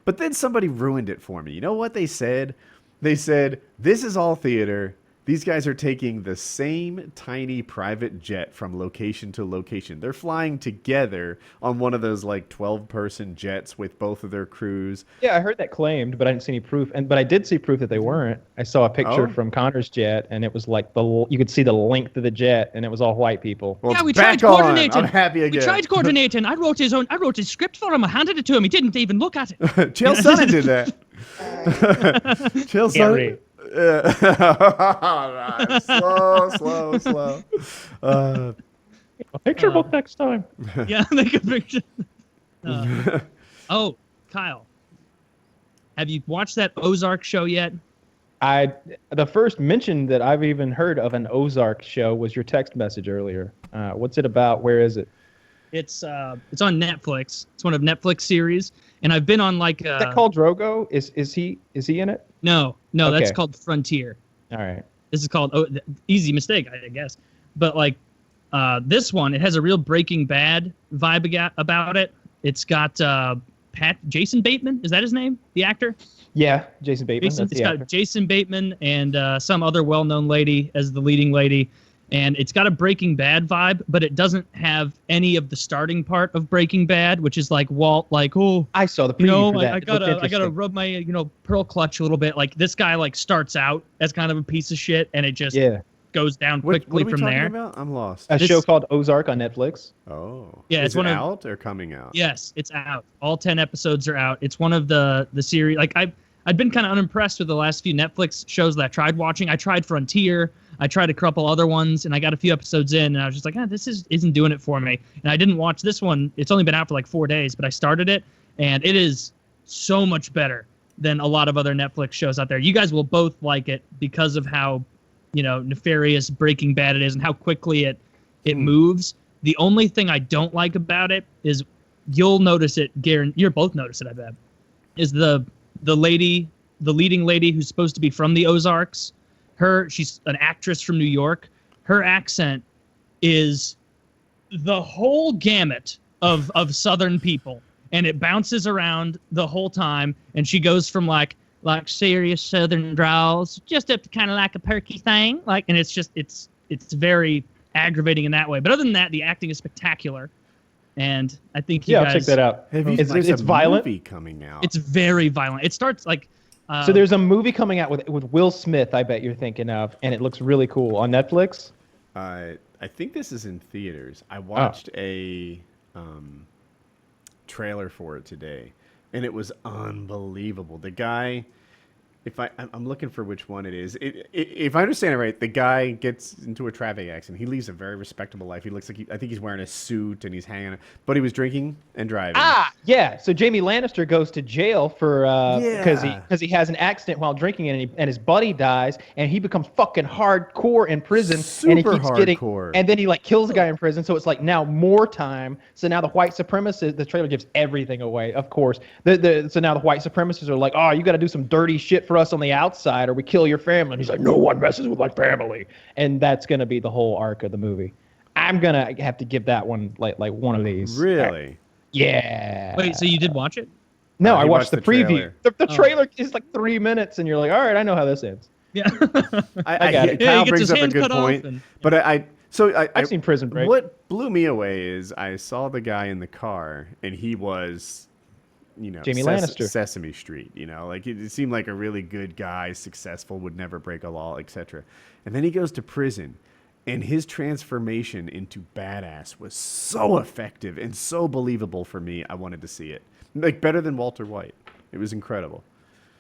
But then somebody ruined it for me. You know what they said? They said, this is all theater. These guys are taking the same tiny private jet from location to location. They're flying together on one of those 12-person jets with both of their crews. Yeah, I heard that claimed, but I didn't see any proof. But I did see proof that they weren't. I saw a picture from Connor's jet, and it was you could see the length of the jet, and it was all white people. Well, yeah, we tried coordinating. I'm happy again. We tried coordinating. I wrote his script for him. I handed it to him. He didn't even look at it. Chael Sonnen did that. Chael Sonnen. Yeah. Slow. A picture book next time. Yeah, make a picture. Kyle, have you watched that Ozark show yet? The first mention that I've even heard of an Ozark show was your text message earlier. What's it about? Where is it? It's on Netflix. It's one of Netflix series, and I've been on Is that called Drogo? Is he in it? No, Okay. That's called Frontier. All right. This is called easy mistake, I guess. But this one, it has a real Breaking Bad vibe about it. It's got Jason Bateman. Is that his name? The actor? Yeah, Jason Bateman. It's got Jason Bateman and some other well-known lady as the leading lady. And it's got a Breaking Bad vibe, but it doesn't have any of the starting part of Breaking Bad, which is Walt, I saw the preview for that. I gotta rub my pearl clutch a little bit. This guy starts out as kind of a piece of shit, and it just goes down quickly what from there. About? I'm lost. A show called Ozark on Netflix. Oh, yeah, it's out or coming out? Yes, it's out. All 10 episodes are out. It's one of the series. I'd been kind of unimpressed with the last few Netflix shows that I tried watching. I tried Frontier. I tried a couple other ones, and I got a few episodes in, and I was just this isn't doing it for me. And I didn't watch this one. It's only been out for 4 days, but I started it, and it is so much better than a lot of other Netflix shows out there. You guys will both like it because of how, nefarious Breaking Bad it is and how quickly it moves. The only thing I don't like about it is you'll notice it, Garen. You'll both notice it, I bet. Is the leading lady who's supposed to be from the Ozarks. She's an actress from New York. Her accent is the whole gamut of Southern people, and it bounces around the whole time. And she goes from serious Southern drawls just up to kind of a perky thing, and it's very aggravating in that way. But other than that, the acting is spectacular, and I think you guys, I'll check that out. It's violent. Movie coming out. It's very violent. It starts so there's a movie coming out with Will Smith, I bet you're thinking of, and it looks really cool on Netflix. I think this is in theaters. I watched a trailer for it today, and it was unbelievable. The guy, I'm looking for which one it is. If I understand it right, the guy gets into a traffic accident. He leaves a very respectable life. He looks like I think he's wearing a suit and he's hanging, but he was drinking and driving. Yeah. So Jamie Lannister goes to jail for Yeah. because he has an accident while drinking and his buddy dies and he becomes fucking hardcore in prison and he Super keeps getting hardcore. and then he like kills a guy in prison. So it's like now more time. So now the white supremacists, the trailer gives everything away, of course. So now the white supremacists are like, oh, you got to do some dirty shit for us on the outside or we kill your family. And he's like, no one messes with my family. And that's going to be the whole arc of the movie. I'm going to have to give that one like one of these. Really? Yeah. Wait, so you did watch it? No, He I watched the preview. trailer. The trailer is like 3 minutes and you're like, all right, I know how this ends. Yeah. I got it. Yeah, Kyle he gets brings his up a hand good cut off point. and- But I've seen Prison Break. What blew me away is I saw the guy in the car and he was, Jamie Lannister. Sesame Street, like it seemed like a really good guy, successful, would never break a law, etc. And then he goes to prison and his transformation into badass was so effective and so believable for me. I wanted to see it. Like better than Walter White. It was incredible.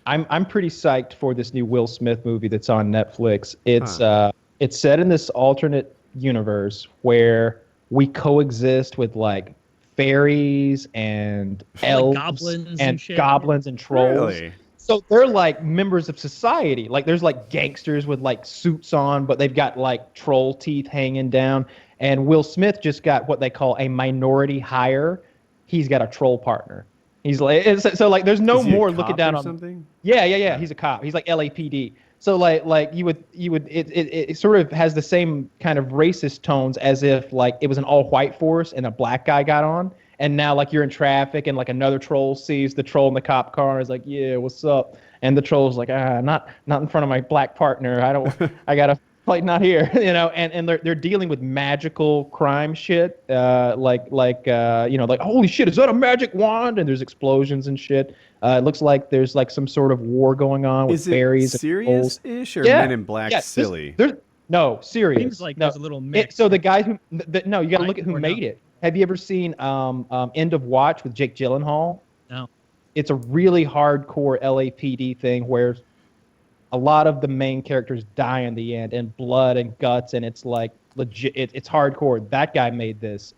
I'm pretty psyched for this new Will Smith movie that's on Netflix. It's set in this alternate universe where we coexist with like fairies and elves goblins and shit. goblins and trolls. Really? So they're like members of society. Like there's like gangsters with like suits on, but they've got like troll teeth hanging down. And Will Smith just got what they call a minority hire. He's got a troll partner. He's like so like there's no Is he a more looking cop down or on something. Yeah. He's a cop. He's like LAPD. So like you would it sort of has the same kind of racist tones as if like it was an all white force and a black guy got on and now like you're in traffic and like another troll sees the troll in the cop car and is like, yeah, what's up? And the troll's like, not in front of my black partner. I gotta like not here, and they're dealing with magical crime shit, like holy shit, is that a magic wand? And there's explosions and shit. It looks like there's like some sort of war going on with Is it fairies and trolls. serious-ish or Yeah. Men in Black silly? No, serious. Seems like no. there's a little mix. So the guy who no, you got to look at who Or made no. it. Have you ever seen End of Watch with Jake Gyllenhaal? No. It's a really hardcore LAPD thing where a lot of the main characters die in the end and blood and guts and it's like legit. It's hardcore. That guy made this.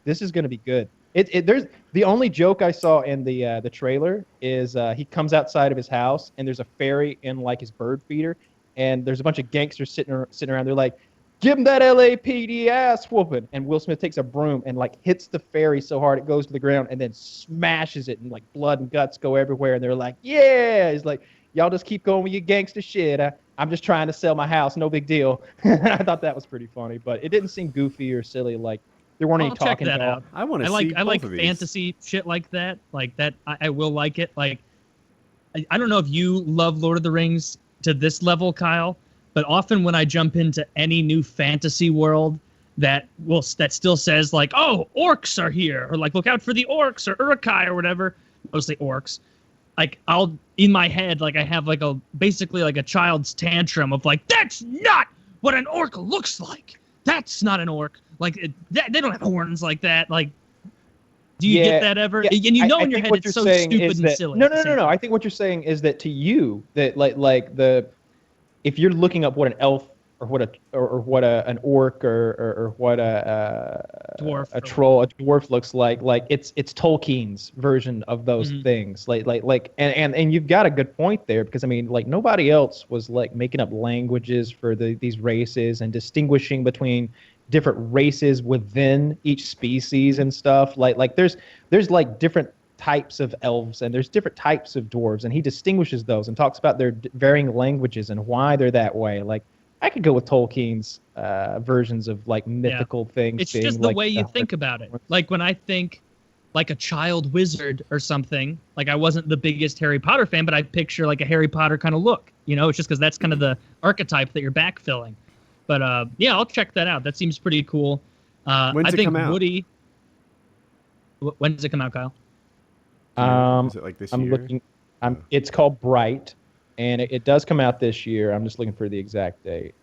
This is going to be good. There's the only joke I saw in the trailer is he comes outside of his house and there's a fairy in like his bird feeder and there's a bunch of gangsters sitting around. They're like, give him that LAPD ass whooping. And Will Smith takes a broom and like hits the fairy so hard it goes to the ground and then smashes it and like blood and guts go everywhere. And they're like, yeah. He's like, y'all just keep going with your gangster shit. I'm just trying to sell my house. No big deal. I thought that was pretty funny, but it didn't seem goofy or silly. Like there weren't any I'll check talking that dogs. out. I want to I see like both of these. fantasy shit like that. Like that, I will like it. Like I don't know if you love Lord of the Rings to this level, Kyle, but often when I jump into any new fantasy world that still says like, oh, orcs are here, or like look out for the orcs or Uruk-hai or whatever, mostly orcs. Like I'll in my head like I have like basically like a child's tantrum of like, that's not what an orc looks like. That's not an orc. Like they don't have horns like that. Like, do you get that ever? Yeah, And you know I in your think head what it's you're so saying stupid is and that- silly. No. I think what you're saying is that to you, that like if you're looking up what an elf or what an orc or what a Dwarf a troll, a dwarf looks like it's Tolkien's version of those things. Like and you've got a good point there because I mean like nobody else was like making up languages for these races and distinguishing between different races within each species and stuff. Like there's like different types of elves and there's different types of dwarves and he distinguishes those and talks about their varying languages and why they're that way. Like I could go with Tolkien's versions of like mythical things. It's being, just the like, way you think about it. Like when I think like a child wizard or something, like I wasn't the biggest Harry Potter fan, but I picture like a Harry Potter kind of look, it's just because that's kind of the archetype that you're backfilling. But yeah, I'll check that out. That seems pretty cool. When's I it think come out? Woody. When does it come out, Kyle? Is it like this I'm year? looking. It's called Bright, and it does come out this year. I'm just looking for the exact date.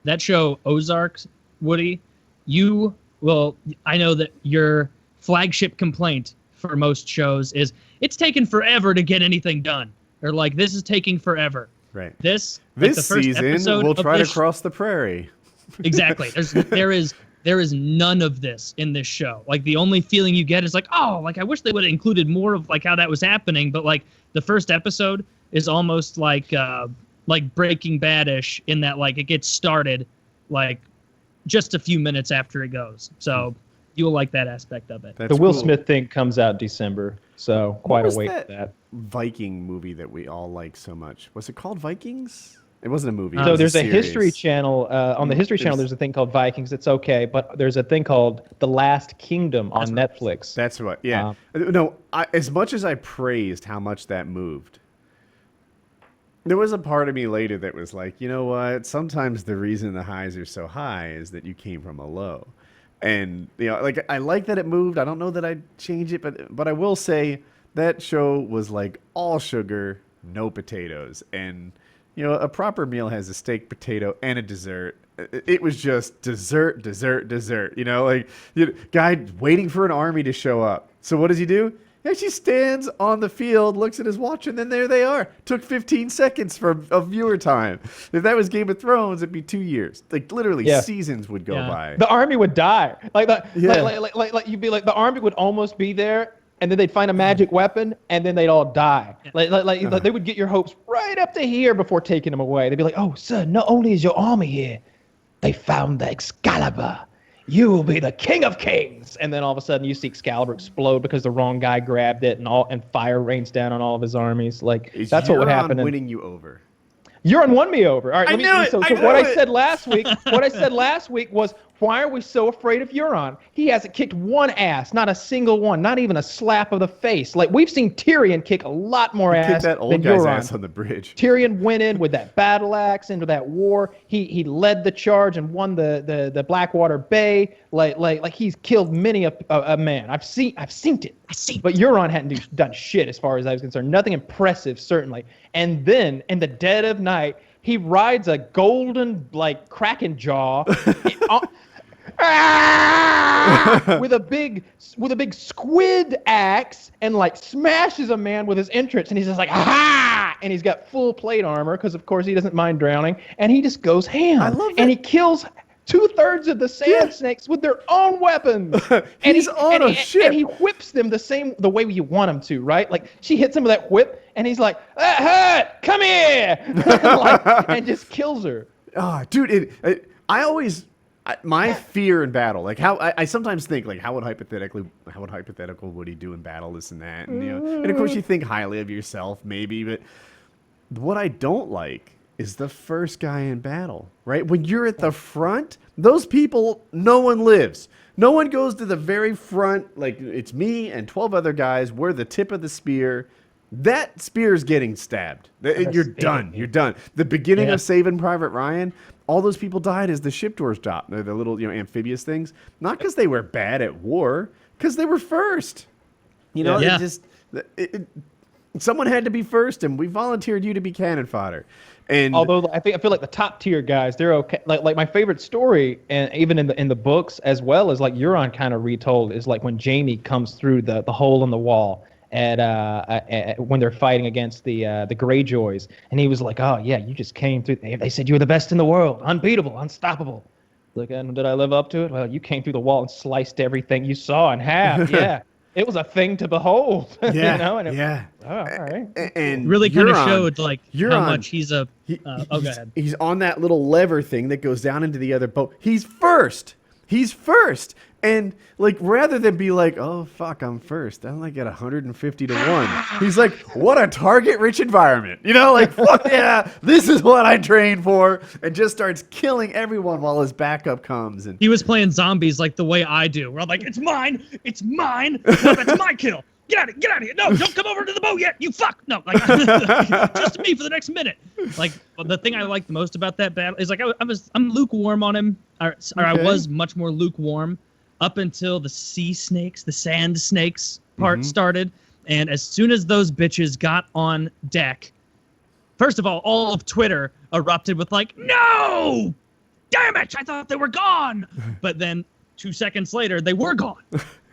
That show Ozarks, Woody, I know that your flagship complaint for most shows is it's taken forever to get anything done. They're like, this is taking forever. Right. This This the first season, episode we'll of try to this cross the prairie. Exactly. There is none of this in this show. Like the only feeling you get is like, oh, like I wish they would have included more of like how that was happening. But like the first episode is almost like Breaking Bad-ish in that like it gets started like just a few minutes after it goes. So you will like that aspect of it. The Will Smith thing comes out December, so quite a wait for that. Viking movie that we all like so much. Was it called Vikings? It wasn't a movie. So there's a series. History Channel. On the History Channel, there's a thing called Vikings. It's okay, but there's a thing called The Last Kingdom on Netflix. That's what. Yeah. No. As much as I praised how much that moved, there was a part of me later that was like, you know what? Sometimes the reason the highs are so high is that you came from a low, and like I like that it moved. I don't know that I'd change it, but I will say that show was like all sugar, no potatoes, and. A proper meal has a steak, potato, and a dessert. It was just dessert. Guy waiting for an army to show up. So what does he do? He actually stands on the field, looks at his watch, and then there they are. Took 15 seconds of viewer time. If that was Game of Thrones, it'd be 2 years. Like literally, seasons would go by. The army would die. Like you'd be like the army would almost be there. And then they'd find a magic weapon, and then they'd all die. Like they would get your hopes right up to here before taking them away. They'd be like, "Oh, sir, not only is your army here, they found the Excalibur. You will be the king of kings." And then all of a sudden, you see Excalibur explode because the wrong guy grabbed it, and fire rains down on all of his armies. Like that's what would happen. Winning you over. Euron won me over. All right, I said last week was, why are we so afraid of Euron? He hasn't kicked one ass, not a single one, not even a slap of the face. Like we've seen Tyrion kick a lot more ass kicked that old than guy's Euron. ass on the bridge. Tyrion went in with that battle axe into that war. He led the charge and won the Blackwater Bay. Like he's killed many a man. I've seen it. But Euron hadn't done shit as far as I was concerned. Nothing impressive, certainly. And then in the dead of night, he rides a golden kraken jaw. with a big squid axe and smashes a man with his entrance, and he's just like, aha! And he's got full plate armor because of course he doesn't mind drowning, and he just goes ham. I love and he kills 2/3 of the sand snakes with their own weapons. And he's on a ship. And he whips them the way you want him to, right? Like she hits him with that whip, and he's like, "Hut, come here!" and just kills her. Oh, dude, my fear in battle, like how I sometimes think like how would hypothetical Woody do in battle, this and that, and and of course you think highly of yourself maybe, but what I don't like is the first guy in battle, right? When you're at the front, those people, no one lives. No one goes to the very front. Like it's me and 12 other guys. We're the tip of the spear. That spear's getting stabbed. You're done. You're done. The beginning of Saving Private Ryan, all those people died as the ship doors dropped. They're the little amphibious things. Not because they were bad at war, because they were first. Someone had to be first, and we volunteered you to be cannon fodder. And although I feel like the top tier guys, they're okay. Like my favorite story, and even in the books as well as like Euron kind of retold, is like when Jaime comes through the hole in the wall at when they're fighting against the Greyjoys, and he was like, "Oh yeah, you just came through. They said you were the best in the world, unbeatable, unstoppable. Like, and did I live up to it? Well, you came through the wall and sliced everything you saw in half. Yeah." It was a thing to behold, Yeah, all right. And really kind of Euron, showed how much he's a. Go ahead. He's on that little lever thing that goes down into the other boat. He's first, and like rather than be like, oh fuck, I'm first, I'm like at 150 to 1. He's like, what a target-rich environment, like fuck yeah, this is what I trained for, and just starts killing everyone while his backup comes. And he was playing zombies like the way I do, where I'm like, it's mine, no, that's my kill. Get out of here. No, don't come over to the boat yet. You fuck. No, like just me for the next minute. Like the thing I like the most about that battle is like I'm lukewarm on him, or I was much more lukewarm up until the sand snakes part started. And as soon as those bitches got on deck, first of all of Twitter erupted with like, no, damn it, I thought they were gone. But then 2 seconds later, they were gone.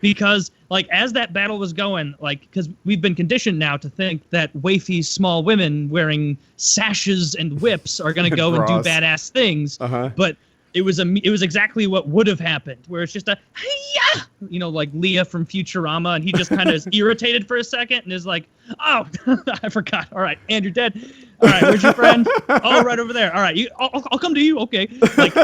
Because, like, as that battle was going, like, because we've been conditioned now to think that wafy small women wearing sashes and whips are going to go and do badass things. But it was exactly what would have happened, where it's just a, hey-ya! You know, like Leah from Futurama, and he just kind of is irritated for a second and is like, oh, I forgot. All right, and you're dead. All right, where's your friend? Oh, right over there. All right, I'll come to you. Okay. Like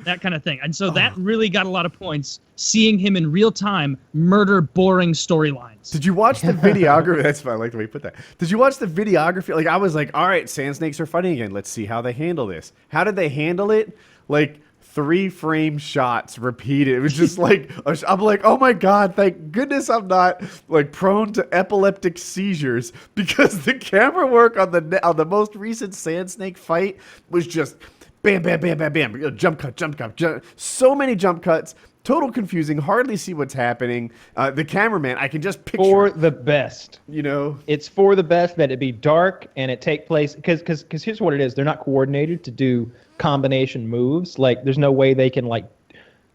that kind of thing. And so that really got a lot of points, seeing him in real time murder boring storylines. Did you watch the videography? That's fine. I like the way you put that. Did you watch the videography? Like, I was like, all right, sand snakes are fighting again. Let's see how they handle this. How did they handle it? Like, 3-frame shots repeated. It was just like, I'm like, oh my God, thank goodness I'm not like prone to epileptic seizures, because the camera work on the most recent sand snake fight was just bam, bam, bam, bam, bam, jump cut, so many jump cuts, total confusing, hardly see what's happening. The cameraman, I can just picture. For the best. You know? It's for the best that it be dark and it take place, because here's what it is. They're not coordinated to do combination moves. Like, there's no way they can, like,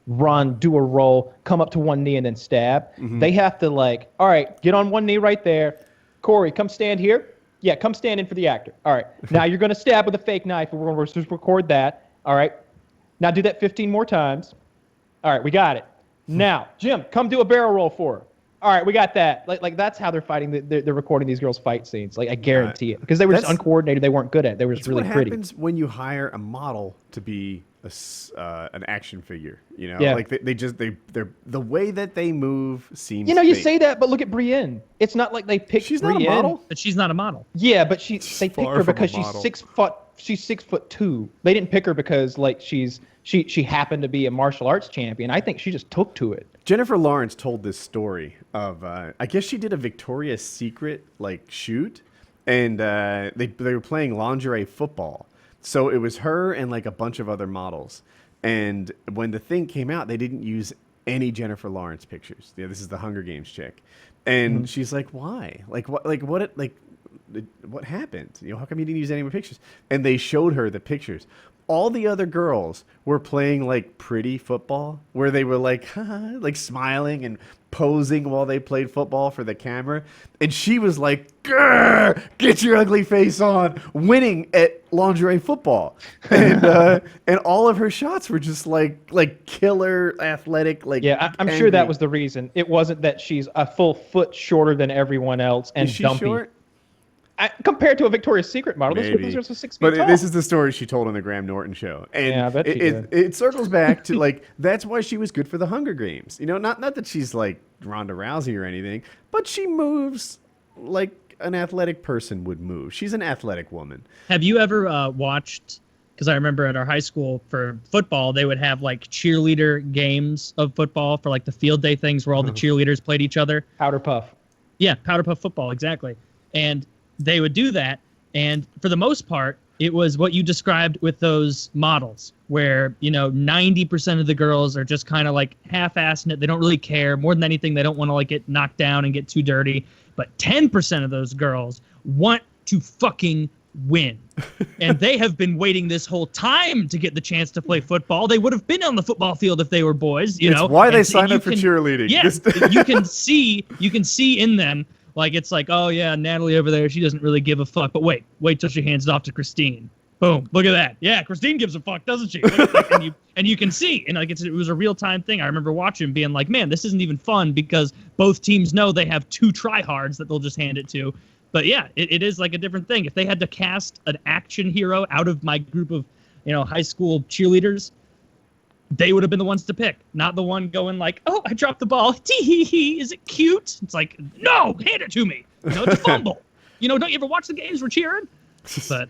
run, do a roll, come up to one knee and then stab. They have to, like, all right, get on one knee right there. Corey, come stand here. Yeah, come stand in for the actor. All right. Now you're going to stab with a fake knife, and we're going to just record that. All right. Now do that 15 more times. All right, we got it. Now, Jim, come do a barrel roll for her. All right, we got that. Like that's how they're fighting. They're recording these girls' fight scenes. Like, I guarantee it, because they were just uncoordinated. They weren't good at it. They were just really pretty. What happens when you hire a model to be an action figure? You know, Yeah. like they're the way that they move seems. You know, you fake. say that, but look at Brienne. It's not like they picked She's Brienne. not a model. But she's not a model. Yeah, but they picked far her from a because she's model. 6 foot. She's 6'2". They didn't pick her because like she happened to be a martial arts champion. I think she just took to it. Jennifer Lawrence told this story of I guess she did a Victoria's Secret like shoot, and they were playing lingerie football. So it was her and like a bunch of other models. And when the thing came out, they didn't use any Jennifer Lawrence pictures. Yeah, this is the Hunger Games chick. And she's like, "Why? What happened? You know, how come you didn't use any more pictures?" And they showed her the pictures. All the other girls were playing like pretty football, where they were like, like smiling and posing while they played football for the camera. And she was like, "Grr, get your ugly face on," winning at lingerie football. And all of her shots were just like killer athletic. Like, Yeah, I'm sure that was the reason. It wasn't that she's a full foot shorter than everyone else and Is she dumpy. short? Compared to a Victoria's Secret model, Maybe. those are 6 feet But tall. this is the story she told on the Graham Norton show, and Yeah, I bet she did. it circles back to like that's why she was good for the Hunger Games. You know, not that she's like Ronda Rousey or anything, but she moves like an athletic person would move. She's an athletic woman. Have you ever watched? Because I remember at our high school for football, they would have like cheerleader games of football for like the field day things where all the cheerleaders played each other. Powder puff. Yeah, powder puff football, exactly. And they would do that, and for the most part, it was what you described with those models, where, you know, 90% of the girls are just kind of like half-assing it. They don't really care. More than anything, they don't want to like get knocked down and get too dirty. But 10% of those girls want to fucking win. And they have been waiting this whole time to get the chance to play football. They would have been on the football field if they were boys, you know. It's why they And signed you up for can- cheerleading. Yeah, you can see in them, like, it's like, oh yeah, Natalie over there, she doesn't really give a fuck. But wait till she hands it off to Christine. Boom, look at that. Yeah, Christine gives a fuck, doesn't she? and you can see, and like it was a real time thing. I remember watching, being like, man, this isn't even fun, because both teams know they have 2 tryhards that they'll just hand it to. But yeah, it is like a different thing. If they had to cast an action hero out of my group of, you know, high school cheerleaders, they would have been the ones to pick, not the one going like, "Oh, I dropped the ball. Tee-hee-hee. Is it cute?" It's like, no, hand it to me. You know, it's a fumble. You know, don't you ever watch the games we're cheering? But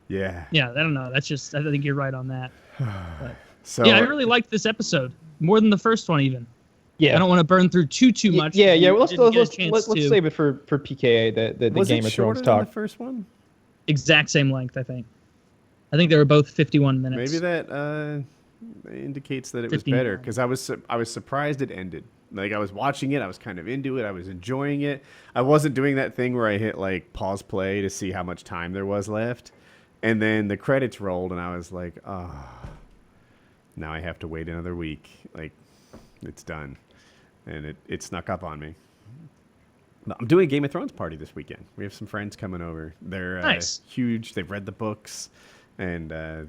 Yeah. yeah, I don't know. That's just, I think you're right on that. But, So yeah, I really liked this episode more than the first one even. Yeah. I don't want to burn through too much. Yeah. You Let's didn't get a chance to. save it for PKA, the was Game it of shorter Thrones than talk. the first one? Exact same length, I think. I think they were both 51 minutes. Maybe that indicates that it was 15 better, minutes. because I was surprised it ended. Like, I was watching it, I was kind of into it, I was enjoying it. I wasn't doing that thing where I hit like pause play to see how much time there was left, and then the credits rolled, and I was like, oh, now I have to wait another week. Like, It's done, and it snuck up on me. I'm doing a Game of Thrones party this weekend. We have some friends coming over. They're Nice. huge. They've read the books, and I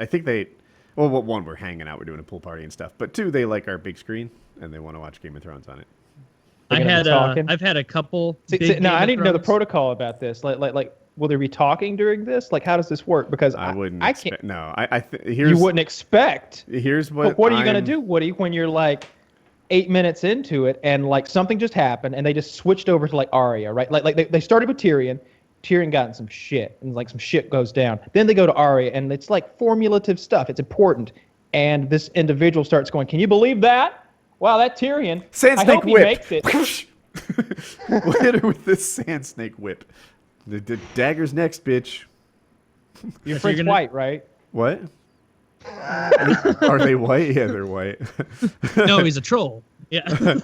think they. Well, one, we're hanging out. We're doing a pool party and stuff. But two, they like our big screen, and they want to watch Game of Thrones on it. They're gonna be talking? I've had a couple. No, I need to know the protocol about this. Like, will there be talking during this? Like, how does this work? Because I wouldn't. I can't. No, You wouldn't expect. Here's But what are you gonna do, Woody, when you're like 8 minutes into it and like something just happened and they just switched over to like Arya, right? Like they started with Tyrion. Tyrion got in some shit and like some shit goes down. Then they go to Arya and it's like formulative stuff. It's important. And this individual starts going, "Can you believe that? Wow, that Tyrion. Sand I snake hope he whip. makes it." We'll hit her with this sand snake whip. The dagger's next, bitch. Your friend's white, right? What? Are they white? Yeah, they're white. No, he's a troll. Yeah.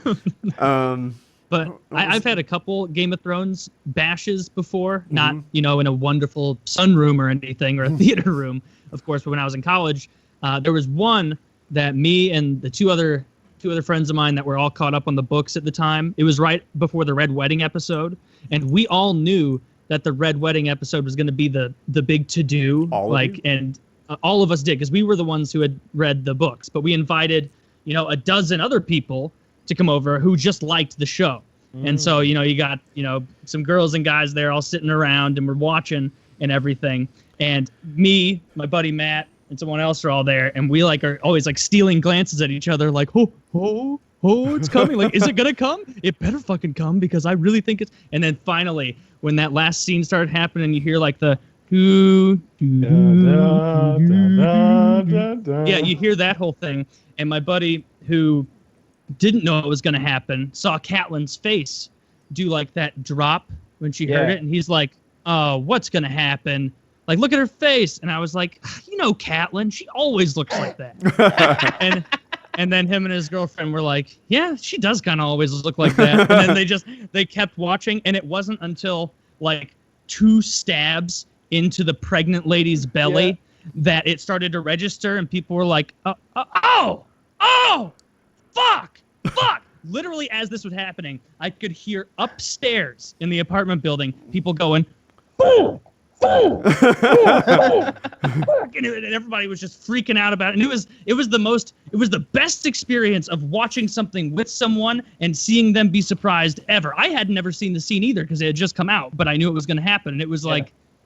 um, But I've had a couple Game of Thrones bashes before, not in a wonderful sunroom or anything or a theater room, of course. But when I was in college, there was one that me and the two other friends of mine that were all caught up on the books at the time. It was right before the Red Wedding episode, and we all knew that the Red Wedding episode was going to be the big to do. And all of us did because we were the ones who had read the books. But we invited a dozen other people to come over who just liked the show. And so, you got, some girls and guys there all sitting around and we're watching and everything. And me, my buddy Matt, and someone else are all there. And we are always stealing glances at each other like, oh, it's coming. Like, is it going to come? It better fucking come because I really think it's. And then finally, when that last scene started happening, you hear the yeah, you hear that whole thing. And my buddy who didn't know it was going to happen saw Catelyn's face do that drop when she heard it, and he's like, "Oh, what's going to happen? Like, look at her face." And I was like, Catelyn, she always looks like that. and then him and his girlfriend were like, "Yeah, she does kind of always look like that." And then they kept watching, and it wasn't until 2 stabs into the pregnant lady's belly that it started to register, and people were like, "Oh, fuck!" Literally, as this was happening, I could hear upstairs in the apartment building people going, "Boom! Boom! Boom! And everybody was just freaking out about it. And it was the best experience of watching something with someone and seeing them be surprised ever. I had never seen the scene either because it had just come out, but I knew it was going to happen. And it was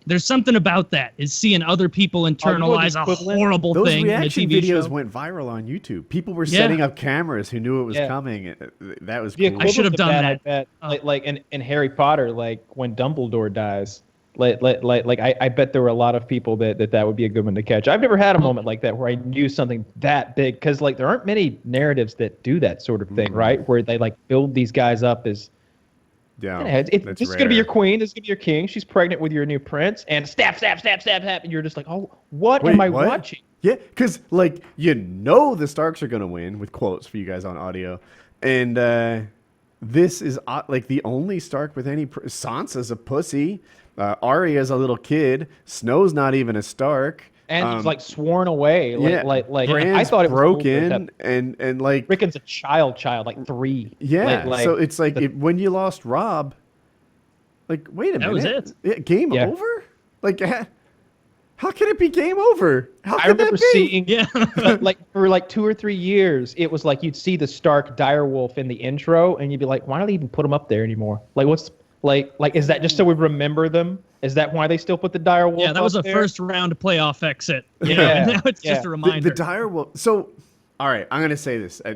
there's something about that, is seeing other people internalize a horrible thing in a Those reaction TV videos show. went viral on YouTube. People were setting up cameras who knew it was coming. That was cool. I should have done that. I bet, like in Harry Potter, when Dumbledore dies, I bet there were a lot of people that would be a good one to catch. I've never had a moment like that where I knew something that big, because there aren't many narratives that do that sort of thing, right? Where they build these guys up as this is gonna be your queen, this is gonna be your king. She's pregnant with your new prince, and stab, and you're just like, oh, what am I watching? Yeah, because the Starks are gonna win, with quotes for you guys on audio, and this is the only Stark with any. Sansa's a pussy. Arya's a little kid. Snow's not even a Stark. And he's sworn away. Brand's I thought it was broken, and Rickon's a child, 3. Yeah, so it's when you lost Robb, wait a minute. That was it. Game over? How can it be game over? I remember seeing, for 2 or 3 years, it was you'd see the Stark direwolf in the intro, and you'd be like, why don't they even put him up there anymore? What's is that just so we remember them? Is that why they still put the direwolf? Yeah, that was a first round playoff exit. And now it's just a reminder. The direwolf. So, all right, I'm gonna say this. I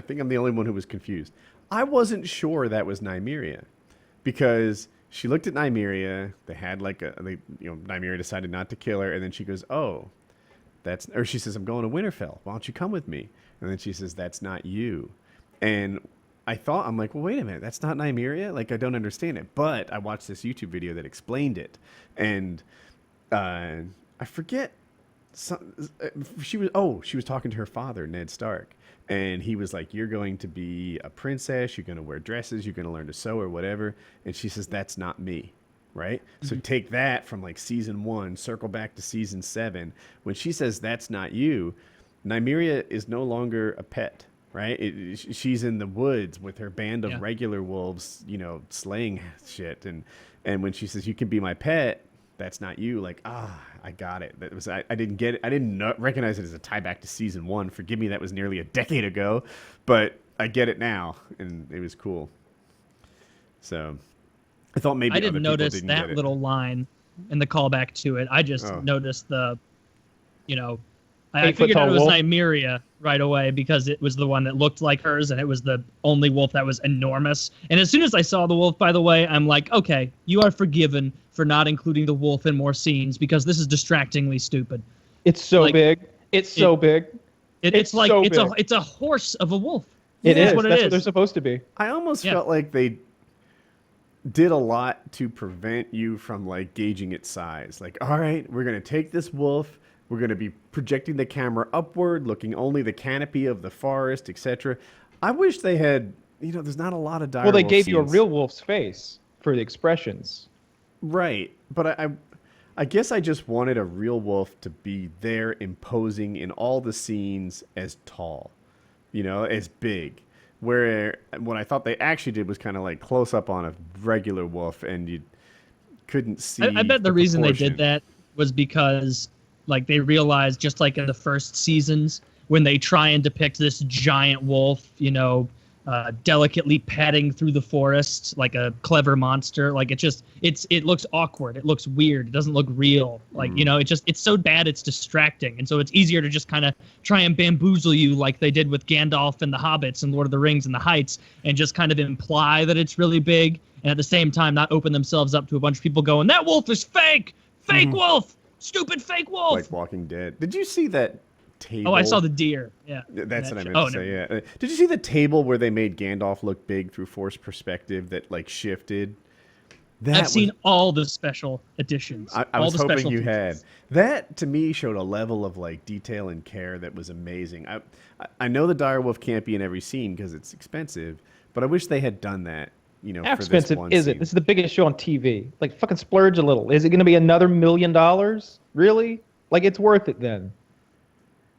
think I'm the only one who was confused. I wasn't sure that was Nymeria, because she looked at Nymeria. They had Nymeria decided not to kill her, and then she goes, "Oh, or she says, I'm going to Winterfell. Why don't you come with me?" And then she says, "That's not you." And I'm like, well, wait a minute, that's not Nymeria? I don't understand it. But I watched this YouTube video that explained it. And I forget. She was talking to her father, Ned Stark. And he was like, you're going to be a princess. You're going to wear dresses. You're going to learn to sew or whatever. And she says, that's not me. Right? Mm-hmm. So take that from season 1, circle back to season 7. When she says, that's not you, Nymeria is no longer a pet. right? She's in the woods with her band of Yeah. regular wolves, slaying shit. And when she says, "You can be my pet," that's not you. Like, I got it. That was I didn't get it. I didn't recognize it as a tie back to season 1. Forgive me, that was nearly a decade ago, but I get it now, and it was cool. So I thought maybe I didn't other people notice didn't that get it. little line and the callback to it. I just noticed I 8 foot figured out tall it was wolf. Nymeria right away because it was the one that looked like hers, and it was the only wolf that was enormous. And as soon as I saw the wolf, by the way, I'm like, okay, you are forgiven for not including the wolf in more scenes because this is distractingly stupid. It's so big. It's so big. It's like so it's big. it's a horse of a wolf. It is. That's what That's what they're supposed to be. I almost felt like they did a lot to prevent you from like gauging its size. Like, all right, we're gonna take this wolf. We're gonna be projecting the camera upward, looking only the canopy of the forest, etc. I wish they had. There's not a lot of dire Well, they wolf gave you a scenes. real wolf's face for the expressions. Right, but I guess I just wanted a real wolf to be there, imposing in all the scenes, as tall, as big. Where what I thought they actually did was kind of like close up on a regular wolf, and you couldn't see. I bet the reason they proportion. did that was because like they realized, just like in the first seasons, when they try and depict this giant wolf, delicately padding through the forest like a clever monster, like it looks awkward, it looks weird, it doesn't look real, like it's so bad it's distracting, and so it's easier to just kind of try and bamboozle you like they did with Gandalf and the Hobbits and Lord of the Rings and the Heights, and just kind of imply that it's really big, and at the same time not open themselves up to a bunch of people going, that wolf is fake wolf, stupid fake wolf. Like Walking Dead. Did you see that table? Oh, I saw the deer. Yeah. That's what I meant Oh, to say. no. Yeah. Did you see the table where they made Gandalf look big through forced perspective that like shifted? I've seen all the special editions. I was hoping you had. That to me showed a level of like detail and care that was amazing. I know the direwolf can't be in every scene because it's expensive, but I wish they had done that. How for expensive this one is scene. it? This is the biggest show on TV. Like, fucking splurge a little. Is it going to be another $1 million? Really? Like, it's worth it then.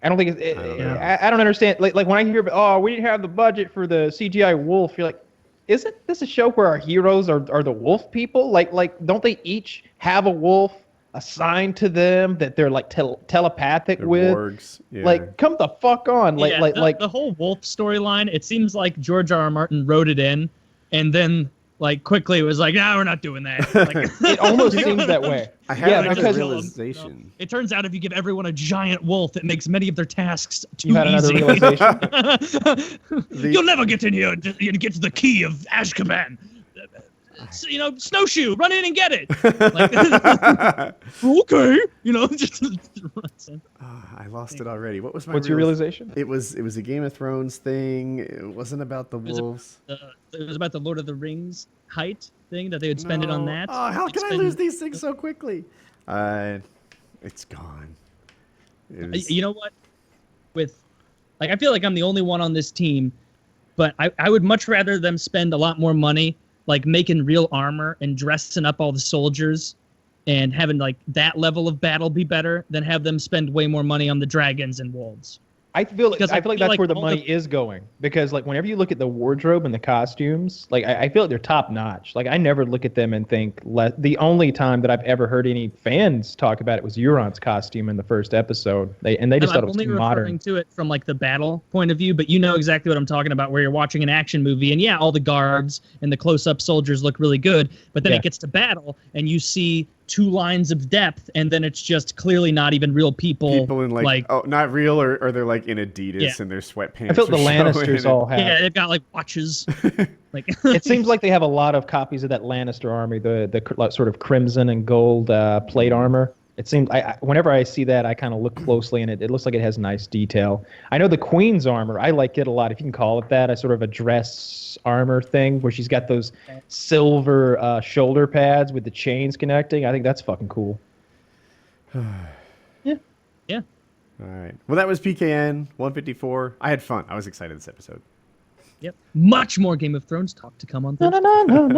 I don't think it's. I don't understand. Like when I hear, we didn't have the budget for the CGI wolf. You're like, isn't this a show where our heroes are the wolf people? Like, don't they each have a wolf assigned to them that they're like telepathic They're with? wargs. Yeah. Like, come the fuck on. Like the whole wolf storyline, it seems like George R.R. Martin wrote it in, and then like quickly it was like, we're not doing that. Like, it almost seems that way. I had a because realization. it turns out if you give everyone a giant wolf, it makes many of their tasks too You had another easy. realization. You'll never get in here to get to the key of Azkaban. Snowshoe, run in and get it. Like, okay, just runs in. I lost it already. What was my? What's your realization? It was a Game of Thrones thing. It wasn't about the wolves. It was about the Lord of the Rings height thing that they would spend it on that. Oh, how can I lose these things so quickly? It's gone. You know what? I feel like I'm the only one on this team, but I would much rather them spend a lot more money like making real armor and dressing up all the soldiers and having like that level of battle be better than have them spend way more money on the dragons and wolves. I feel like that's where the all money is going, because like whenever you look at the wardrobe and the costumes, like I feel like they're top notch. Like I never look at them and think the only time that I've ever heard any fans talk about it was Euron's costume in the first episode. They just thought it was too modern. I'm only referring to it from like the battle point of view, but you know exactly what I'm talking about, where you're watching an action movie and all the guards and the close-up soldiers look really good, but then it gets to battle and you see 2 lines of depth, and then it's just clearly not even real people. People in like not real, or they're like in Adidas and their sweatpants. I felt the Lannisters all have. Yeah, they've got like watches. Like it seems like they have a lot of copies of that Lannister army, the sort of crimson and gold plate armor. It seems whenever I see that, I kind of look closely, and it looks like it has nice detail. I know the Queen's armor, I like it a lot, if you can call it that, a sort of a dress armor thing where she's got those silver shoulder pads with the chains connecting. I think that's fucking cool. Yeah. All right. Well, that was PKN 154. I had fun. I was excited this episode. Yep. Much more Game of Thrones talk to come on Thursday. No.